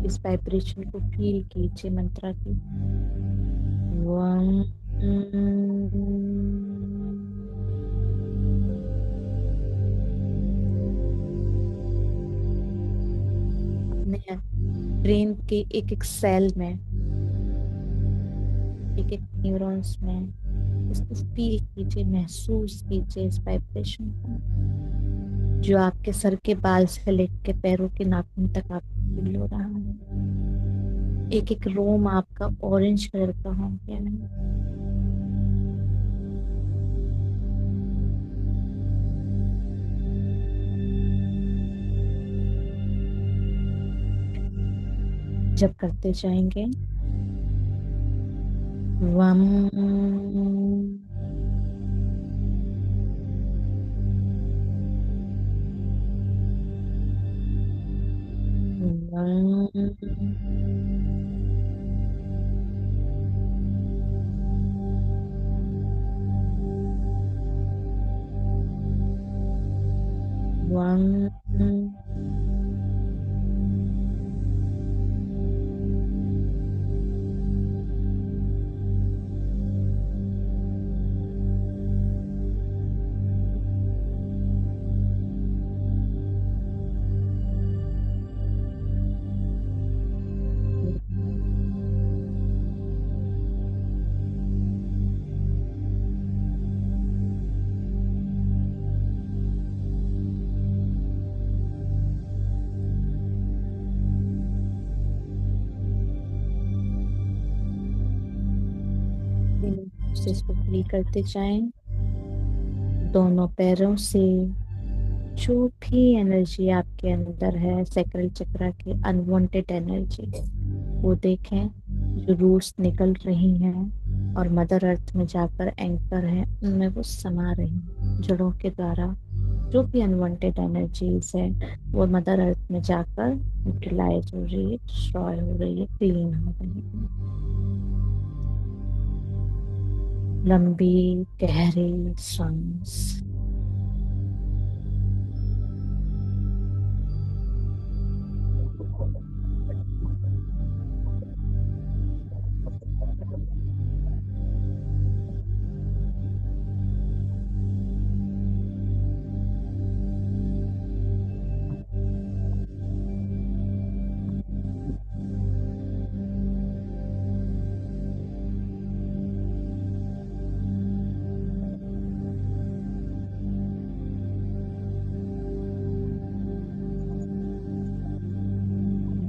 इस वाइब्रेशन को फील कीजिए मंत्र की। वम अपने ब्रेन के एक एक सेल में, एक एक न्यूरॉन्स में इसको फील कीजिए, महसूस कीजिए इस वाइब्रेशन को, जो आपके सर के बाल से लेकर पैरों के नाखून तक आपको फील हो रहा है। एक एक रोम आपका ऑरेंज कलर का हो गया है। जब करते जाएंगे वम वम इसको फील करते जाएं। दोनों पैरों से जो भी एनर्जी आपके अंदर है, सैक्रल चक्र की अनवांटेड एनर्जी, वो देखें जो रूट्स निकल रही हैं और मदर अर्थ में जाकर एंकर है, उनमें वो समा रही हैं। जड़ों के द्वारा जो भी अनवांटेड एनर्जीज है वो मदर अर्थ में जाकर यूटिलाइज हो रही है, डिस्ट्रॉय हो रही है, क्लीन हो रही है। लंबी गहरी सांस।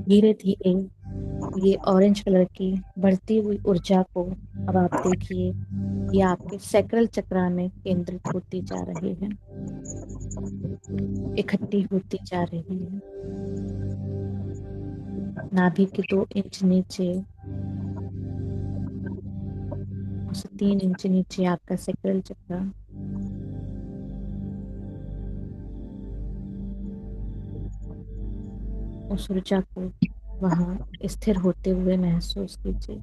धीरे धीरे ये ऑरेंज कलर की बढ़ती हुई ऊर्जा को अब आप देखिए, ये आपके सैक्रल चक्र में केंद्रित होती जा रही है, इकट्ठी होती जा रही है। नाभि के 2 इंच नीचे, 3 इंच नीचे आपका सैक्रल चक्र। उस ऊर्जा को वहां स्थिर होते हुए महसूस कीजिए।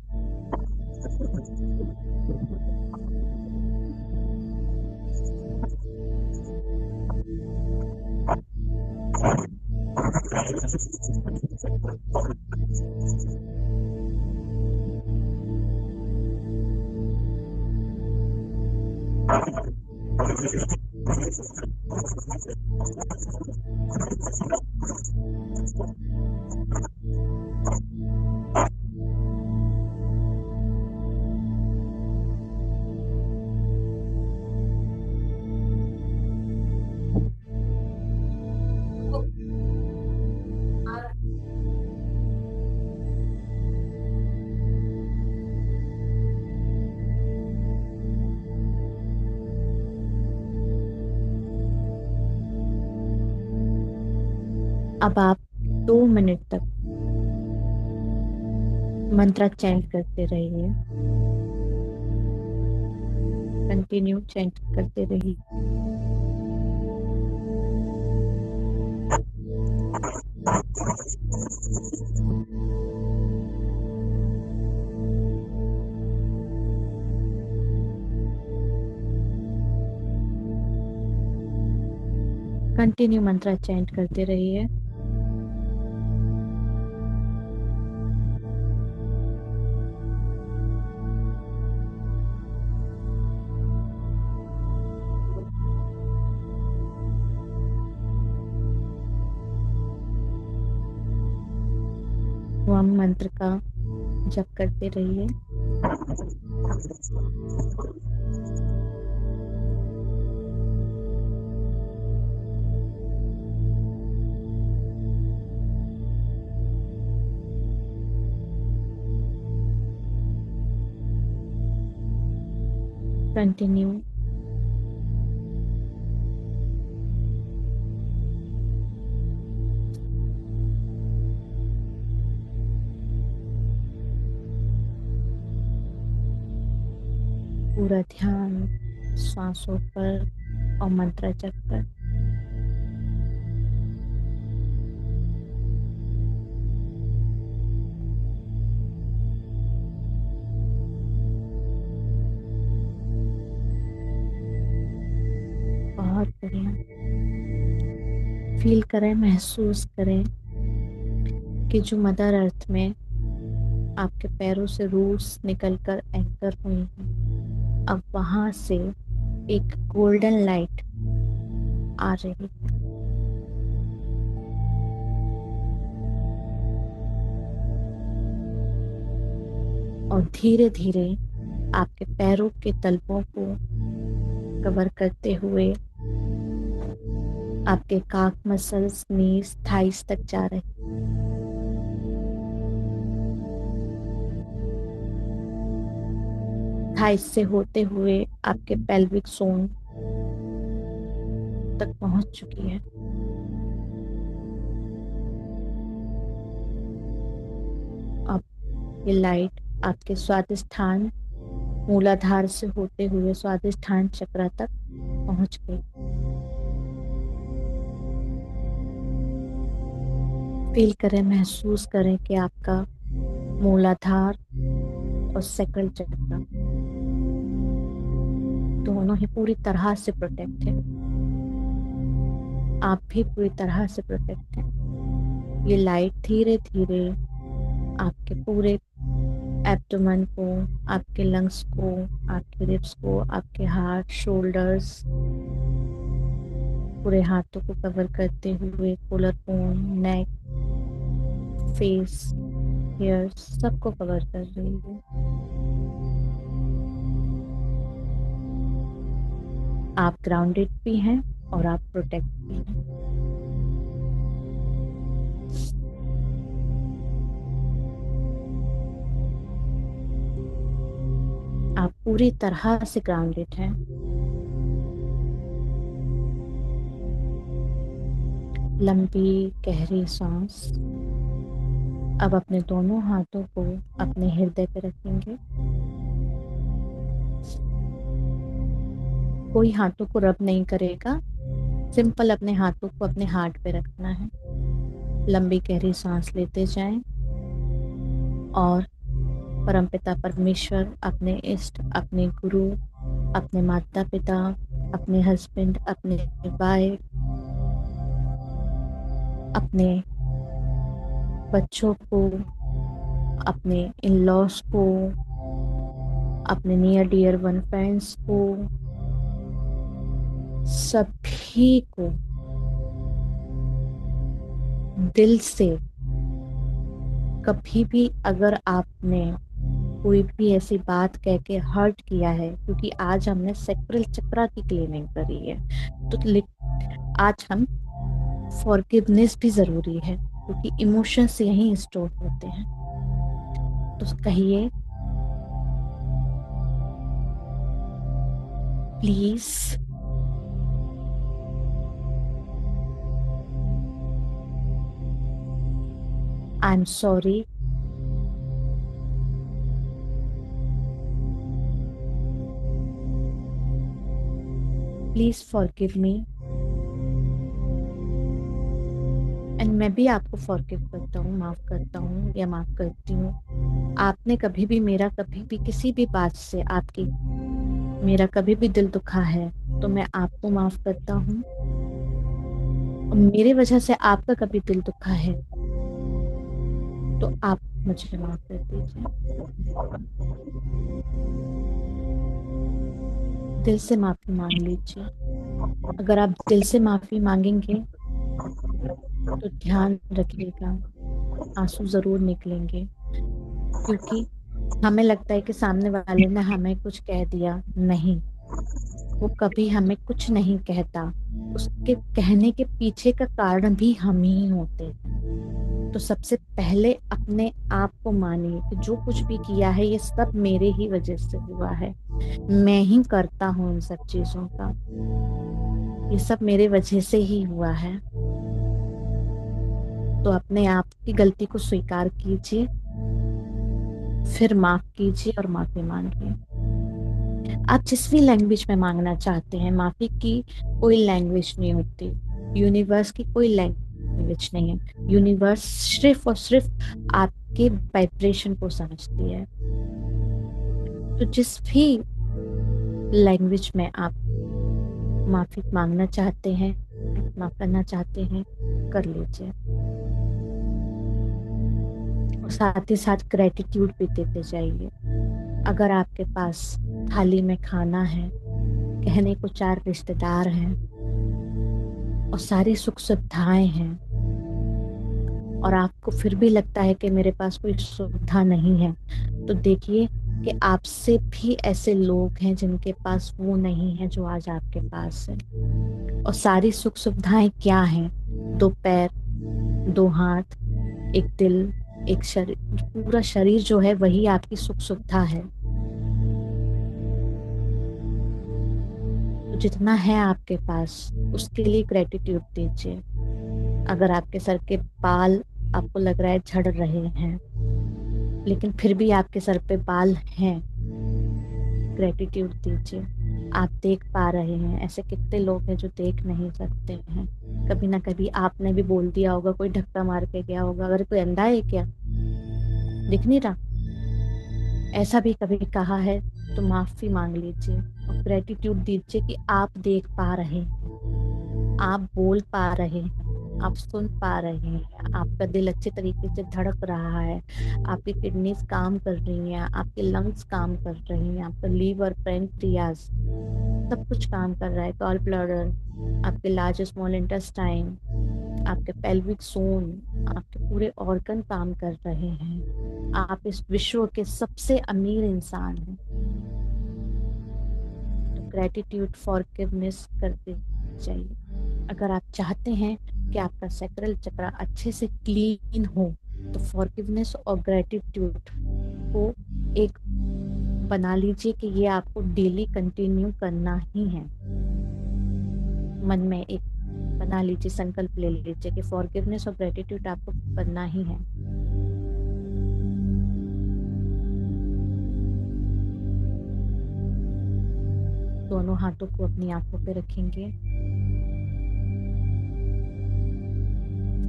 अब आप 2 मिनट तक मंत्र चैंट करते रहिए, कंटिन्यू चैंट करते रहिए। कंटिन्यू मंत्र चैंट करते रहिए। ओम मंत्र का जप करते रहिए। कंटिन्यू। पूरा ध्यान सांसों पर और मंत्र जप पर। बहुत बढ़िया। फील करें, महसूस करें कि जो मदर अर्थ में आपके पैरों से रूट्स निकलकर एंकर हुई हैं, अब वहां से एक गोल्डन लाइट आ रही है। और धीरे धीरे आपके पैरों के तलवों को कवर करते हुए आपके काफ मसल्स, नीज, थाइस तक जा रहे हैं। थाइस से होते हुए आपके पेल्विक जोन तक पहुंच चुकी है। अब ये लाइट आपके स्वादिष्ठान मूलाधार से होते हुए स्वादिष्ठान चक्र तक पहुंच गई। फील करें, महसूस करें कि आपका मूलाधार और सैक्रल चक्र दोनों ही पूरी तरह से प्रोटेक्ट है। आप भी पूरी तरह से प्रोटेक्ट हैं। ये लाइट धीरे धीरे आपके पूरे एब्डोमेन को, आपके लंग्स को, आपके रिब्स को, आपके हार्ट, शोल्डर्स, पूरे हाथों को कवर करते हुए कोलर बोन, नेक, फेस, हेयर सबको कवर कर रही है। आप ग्राउंडेड भी हैं और आप प्रोटेक्ट भी हैं। आप पूरी तरह से ग्राउंडेड हैं। लंबी गहरी सांस। अब अपने दोनों हाथों को अपने हृदय पे रखेंगे। कोई हाथों को रब नहीं करेगा, सिंपल अपने हाथों को अपने हार्ट पे रखना है। लंबी गहरी सांस लेते जाएं और परमपिता परमेश्वर, अपने इष्ट, अपने गुरु, अपने माता पिता, अपने हस्बैंड, अपने वाइफ, अपने बच्चों को, अपने इन लॉस को, अपने नियर डियर वन फ्रेंड्स को, सभी को दिल से, कभी भी अगर आपने कोई भी ऐसी बात कह के हर्ट किया है, क्योंकि आज हमने सैक्रल चक्र की क्लीनिंग करी है, तो आज हम फॉरगिवनेस भी जरूरी है, क्योंकि इमोशंस यहीं स्टोर होते हैं। तो कहिए, please I am sorry, please forgive me, and मैं भी आपको फॉरगिव करता हूँ, माफ करता हूँ या माफ करती हूँ। आपने कभी भी मेरा, कभी भी किसी भी बात से आपकी मेरा कभी भी दिल दुखा है, तो मैं आपको माफ करता हूँ। और मेरे वजह से आपका कभी दिल दुखा है, तो आप मुझे माफ कर दीजिए। दिल से माफी मांग लीजिए। अगर आप दिल से माफी मांगेंगे तो ध्यान रखिएगा, आंसू जरूर निकलेंगे, क्योंकि हमें लगता है कि सामने वाले ने हमें कुछ कह दिया। नहीं, वो कभी हमें कुछ नहीं कहता। उसके कहने के पीछे का कारण भी हम ही होते हैं। तो सबसे पहले अपने आप को मानिए कि जो कुछ भी किया है ये सब मेरे ही वजह से हुआ है। मैं ही करता हूँ इन सब चीजों का, ये सब मेरे वजह से ही हुआ है। तो अपने आप की गलती को स्वीकार कीजिए, फिर माफ कीजिए और माफी मांगिए। आप जिस भी लैंग्वेज में मांगना चाहते हैं, माफी की कोई लैंग्वेज नहीं होती, यूनिवर्स की कोई लैंग्वेज नहीं है। यूनिवर्स सिर्फ और सिर्फ आपके वाइब्रेशन को समझती है। तो जिस भी लैंग्वेज में आप माफी मांगना चाहते हैं, माफ करना चाहते हैं, कर लीजिए। और साथ ही साथ ग्रेटिट्यूड भी देते जाइए। अगर आपके पास थाली में खाना है, कहने को 4 रिश्तेदार हैं और सारी सुख सुविधाएं हैं, और आपको फिर भी लगता है कि मेरे पास कोई सुविधा नहीं है, तो देखिए कि आपसे भी ऐसे लोग हैं जिनके पास वो नहीं है जो आज आपके पास है। और सारी सुख सुविधाएं क्या हैं? 2 पैर, 2 हाथ, एक दिल, एक शरीर, पूरा शरीर जो है वही आपकी सुख सुविधा है। तो जितना है आपके पास उसके लिए ग्रेटिट्यूड दीजिए। अगर आपके सर के बाल आपको लग रहा है झड़ रहे हैं, लेकिन फिर भी आपके सर पे बाल हैं, ग्रेटिट्यूड दीजिए। आप देख पा रहे हैं, ऐसे कितने लोग हैं जो देख नहीं सकते हैं। कभी ना कभी आपने भी बोल दिया होगा, कोई धक्का मार के गया होगा, अगर कोई अंधा है क्या, दिख नहीं रहा, ऐसा भी कभी कहा है, तो माफी मांग लीजिए और ग्रेटिट्यूड दीजिए कि आप देख पा रहे हैं, आप बोल पा रहे हैं, आप सुन पा रहे हैं, आपका दिल अच्छे तरीके से धड़क रहा है, आपकी किडनीज काम कर रही हैं, आपके लंग्स काम कर रही हैं, आपका लीवर, पैंक्रियाज सब कुछ काम कर रहा है, गॉल ब्लैडर, आपके लार्ज स्मॉल इंटेस्टाइन, आपके पेल्विक जोन, आपके पूरे ऑर्गन काम कर रहे हैं। आप इस विश्व के सबसे अमीर इंसान हैं। तो ग्रेटिट्यूड, फॉरगिवनेस करते जाइए। अगर आप चाहते हैं कि आपका सैक्रल चक्र अच्छे से क्लीन हो, तो फॉरगिवनेस और ग्रेटिट्यूड को एक बना लीजिए कि ये आपको डेली कंटिन्यू करना ही है। मन में एक बना लीजिए, संकल्प ले लीजिए कि फॉरगिवनेस और ग्रेटिट्यूड आपको करना ही है। दोनों हाथों को अपनी आंखों पे रखेंगे।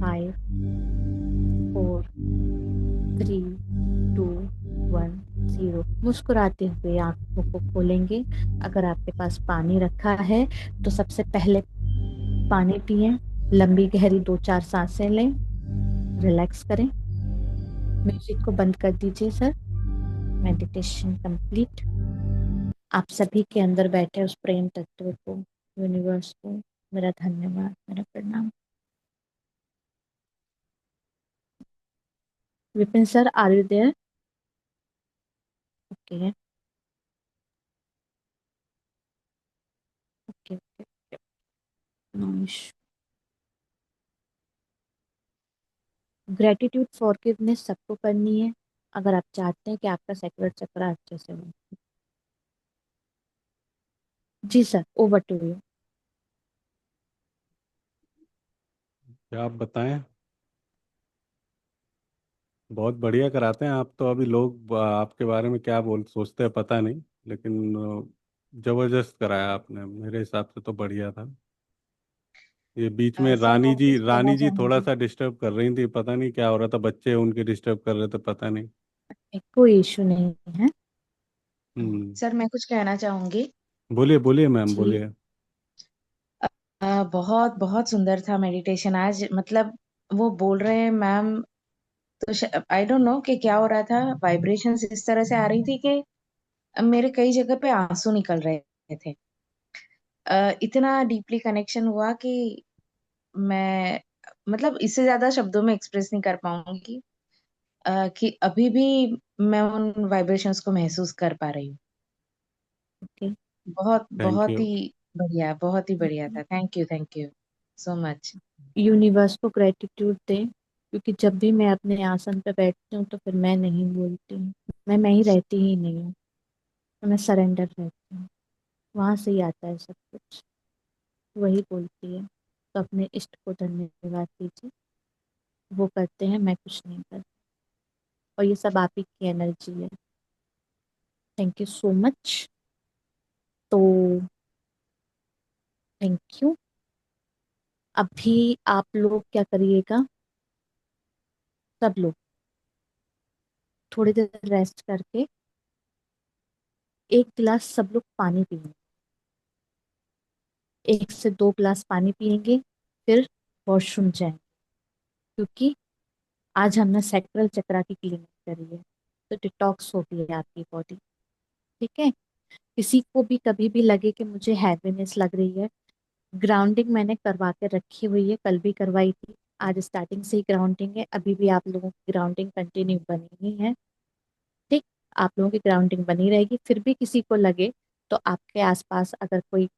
5, 4, 3, 2, 1, 0। मुस्कुराते हुए आंखों को खोलेंगे। अगर आपके पास पानी रखा है तो सबसे पहले पानी पिएं, लंबी गहरी 2-4 सांसें लें, रिलैक्स करें। म्यूजिक को बंद कर दीजिए सर। Meditation complete. आप सभी के अंदर बैठे उस प्रेम तत्व को, यूनिवर्स को मेरा धन्यवाद, मेरा प्रणाम। Vipin sir, are you there? Okay okay okay, no issue. Gratitude, forgiveness सबको करनी है अगर आप चाहते हैं कि आपका सेक्युलर चक्र अच्छे से हो। जी सर, ओवर टू यू। क्या आप बताएं। बहुत बढ़िया कराते हैं आप तो। अभी लोग आपके बारे में क्या बोल सोचते हैं पता नहीं, लेकिन जबरदस्त कराया आपने, मेरे हिसाब से तो बढ़िया था। ये बीच में सर रानी मैं जी कुछ कहना रानी जी थोड़ा चाहूंगी। सा डिस्टर्ब कर रही थी, पता नहीं क्या हो रहा था, बच्चे उनके डिस्टर्ब कर रहे थे, पता नहीं। कोई इशू नहीं है। हम्म। सर मैं कुछ कहना चाहूंगी। बोलिए बोलिए मैम, जी बोलिए। बहुत बहुत सुंदर था मेडिटेशन आज, मतलब वो बोल रहे हैं मैम, तो आई डोंट नो कि क्या हो रहा था, वाइब्रेशंस इस तरह से आ रही थी कि मेरे कई जगह पे आंसू निकल रहे थे। इतना डीपली कनेक्शन हुआ कि मैं मतलब इससे ज्यादा शब्दों में एक्सप्रेस नहीं कर पाऊंगी। कि अभी भी मैं उन वाइब्रेशंस को महसूस कर पा रही हूँ। ओके। बहुत थैंक बहुत यू। ही बढ़िया, बहुत ही बढ़िया था। Thank you so much. Universe को ग्रेटिट्यूड दें, क्योंकि जब भी मैं अपने आसन पे बैठती हूँ तो फिर मैं नहीं बोलती हूँ, मैं ही रहती ही नहीं हूँ, तो मैं सरेंडर रहती हूँ। वहां से ही आता है सब कुछ, वही बोलती है। तो अपने इष्ट को धन्यवाद दीजिए, वो करते हैं, मैं कुछ नहीं करती, और ये सब आप ही की एनर्जी है। Thank you so much. तो थैंक यू। अभी आप लोग क्या करिएगा, सब लोग थोड़ी देर रेस्ट करके एक गिलास सब लोग पानी पिएंगे, 1 से 2 गिलास पानी पिएंगे, फिर वॉशरूम जाएंगे, क्योंकि आज हमने सैक्रल चक्रा की क्लीनिंग करी है, तो डिटॉक्स हो गई है आपकी बॉडी। ठीक है। किसी को भी कभी भी लगे कि मुझे हैवीनेस लग रही है, ग्राउंडिंग मैंने करवा के रखी हुई है, कल भी करवाई थी, आज स्टार्टिंग से ही ग्राउंडिंग है, अभी भी आप लोगों की ग्राउंडिंग कंटिन्यू बनी ही है। ठीक। आप लोगों की ग्राउंडिंग बनी रहेगी, फिर भी किसी को लगे तो आपके आसपास अगर कोई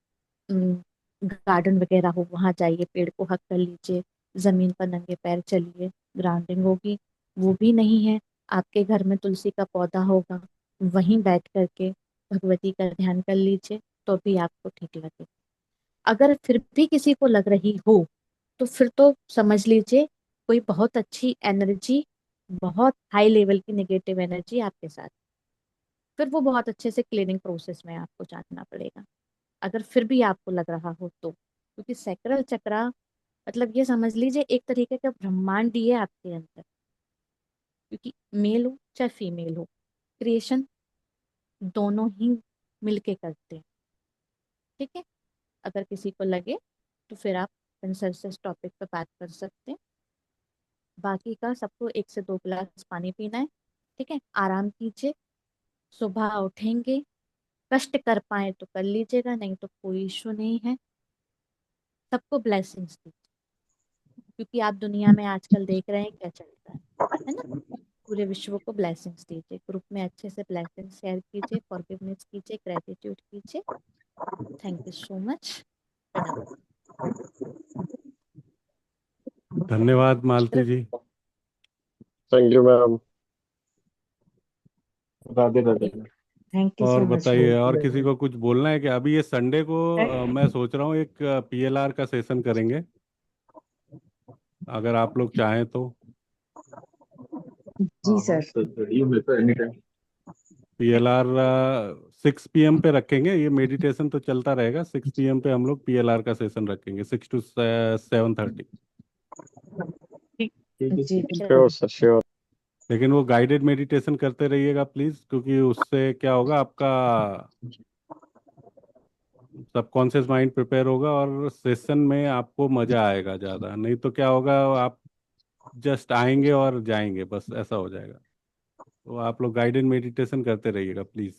गार्डन वगैरह हो, वहां जाइए, पेड़ को हक कर लीजिए, जमीन पर नंगे पैर चलिए, ग्राउंडिंग होगी। वो भी नहीं है, आपके घर में तुलसी का पौधा होगा, वहीं बैठ करके भगवती का ध्यान कर लीजिए, तो भी आपको ठीक लगे। अगर फिर भी किसी को लग रही हो तो फिर तो समझ लीजिए कोई बहुत अच्छी एनर्जी, बहुत हाई लेवल की नेगेटिव एनर्जी आपके साथ, फिर वो बहुत अच्छे से क्लीनिंग प्रोसेस में आपको जानना पड़ेगा, अगर फिर भी आपको लग रहा हो तो। क्योंकि सैक्रल चक्रा मतलब ये समझ लीजिए एक तरीके का ब्रह्मांड ही है आपके अंदर, क्योंकि मेल हो चाहे फीमेल हो, क्रिएशन दोनों ही मिलके करते हैं। ठीक है। अगर किसी को लगे तो फिर आप कंसर्न से इस टॉपिक पे बात कर सकते हैं। बाकी का सबको 1 से 2 गिलास पानी पीना है। ठीक है। आराम कीजिए, सुबह उठेंगे, कष्ट कर पाए तो कर लीजिएगा, नहीं तो कोई इशू नहीं है। सबको ब्लेसिंग्स दीजिए, क्योंकि आप दुनिया में आजकल देख रहे हैं क्या चल रहा है ना। पूरे विश्व को ब्लेसिंग्स दीजिए, ग्रुप में अच्छे से ब्लेसिंग्स शेयर कीजिए, फॉरगिवनेस कीजिए, ग्रेटिट्यूड कीजिए। Thank you so much. प्रणाम। धन्यवाद मालती चलो, जी। Thank you ma'am. Radhe Radhe. Thank you और सो मच। बताइए, और किसी को कुछ बोलना है कि अभी ये संडे को मैं सोच रहा हूँ एक पीएलआर का सेशन करेंगे, अगर आप लोग चाहें तो। जी सर। पीएलआर 6 PM पे रखेंगे, ये मेडिटेशन तो चलता रहेगा, 6 PM पे हम लोग पीएलआर का सेशन रखेंगे, 6 to 7:30। जी श्योर बिल्कुल। Sir sure. लेकिन वो गाइडेड मेडिटेशन करते रहिएगा प्लीज, क्योंकि उससे क्या होगा, आपका सबकॉन्शियस माइंड प्रिपेयर होगा और सेशन में आपको मजा आएगा ज़्यादा। नहीं तो क्या होगा, आप जस्ट आएंगे और जाएंगे, बस ऐसा हो जाएगा। तो आप लोग गाइडेड मेडिटेशन करते रहिएगा प्लीज।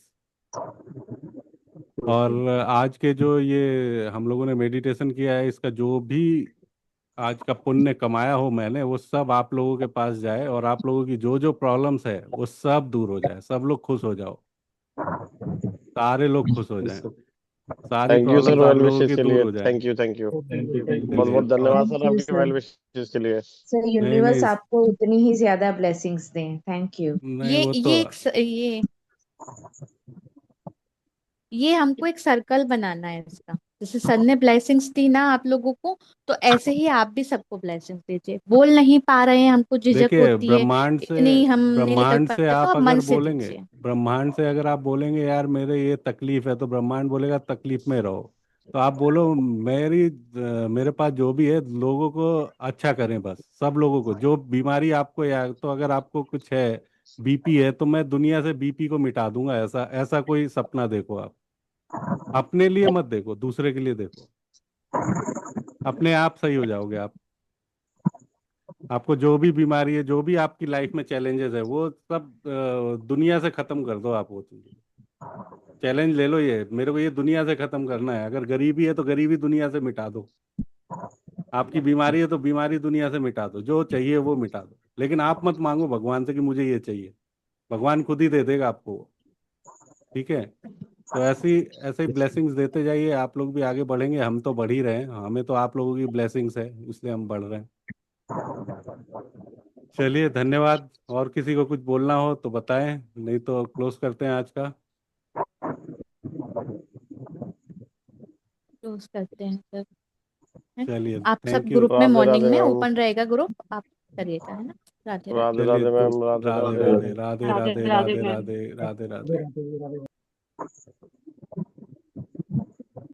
और आज के जो ये हम लोगों ने मेडिटेशन किया है, इसका जो भी आज का पुण्य कमाया हो मैंने, वो सब आप लोगों के पास जाए, और आप लोगों की जो जो प्रॉब्लम्स है वो सब दूर हो जाए, सब लोग खुश हो जाओ, सारे लोग खुश हो जाएं, सारी thank you sir problems well आप लोगों विशेष की के दूर लिए। हो जाए। Thank you thank you. बहुत चलिए। बहुत और धन्यवाद सर थैंक यू आपके सर। वेल विशेष के लिए। सर नहीं यूनिवर्स नहीं आपको उतनी ही ज्यादा ब्लेसिंग्स दें। Thank you. नहीं, ये वो तो ये एक ये हमको एक सर्कल बनाना है इसका, जैसे सर ने ब्लेसिंग्स दी ना आप लोगों को, तो ऐसे ही आप भी सबको ब्लेसिंग्स दीजिए। बोल नहीं पा रहे हैं, हमको झिझक देखिए, होती है, इतनी हम नहीं निकल ब्रह्मांड से पाते, तो आप आप मन अगर से बोलेंगे, दीजिए। ब्रह्मांड से अगर आप बोलेंगे यार मेरे ये तकलीफ है, तो ब्रह्मांड बोलेगा तकलीफ में रहो। तो आप बोलो मेरे पास जो भी है लोगों को अच्छा करें, बस सब लोगों को, जो बीमारी आपको, या तो अगर आपको कुछ है, बीपी है, तो मैं दुनिया से बीपी को मिटा दूंगा, ऐसा ऐसा कोई सपना देखो आप। अपने लिए मत देखो, दूसरे के लिए देखो, अपने आप सही हो जाओगे आप। आपको जो भी बीमारी है, जो भी आपकी लाइफ में चैलेंजेस है, वो सब दुनिया से खत्म कर दो आप वो चीज़। चैलेंज ले लो, ये मेरे को ये दुनिया से खत्म करना है, अगर गरीबी है तो गरीबी दुनिया से मिटा दो। आपकी बीमारी है तो बीमारी दुनिया से मिटा दो, जो चाहिए वो मिटा दो, लेकिन आप मत मांगो भगवान से कि मुझे ये चाहिए। भगवान खुद ही दे देगा आपको। ठीक है। तो ऐसे ही ब्लेसिंग्स देते जाइए, आप लोग भी आगे बढ़ेंगे। हम तो बढ़ ही रहे हैं, हमें तो आप लोगों की ब्लेसिंग्स है, इसलिए हम बढ़ रहे हैं। चलिए, धन्यवाद। और किसी को कुछ बोलना हो तो बताएं, नहीं तो क्लोज करते हैं आज का। क्लोज करते हैं सर। है? चलिए, आप सब थैंक यू। ग्रुप में राधे मॉर्निंग राधे में मैम। ओपन रहेगा ग्रुप, आप करिएगा, है ना। राधे राधे। राधे चलिए राधे तो मैम। राधे राधे राधे। राधे राधे राधे राधे राधे राधे मैम। राधे राधे राधे।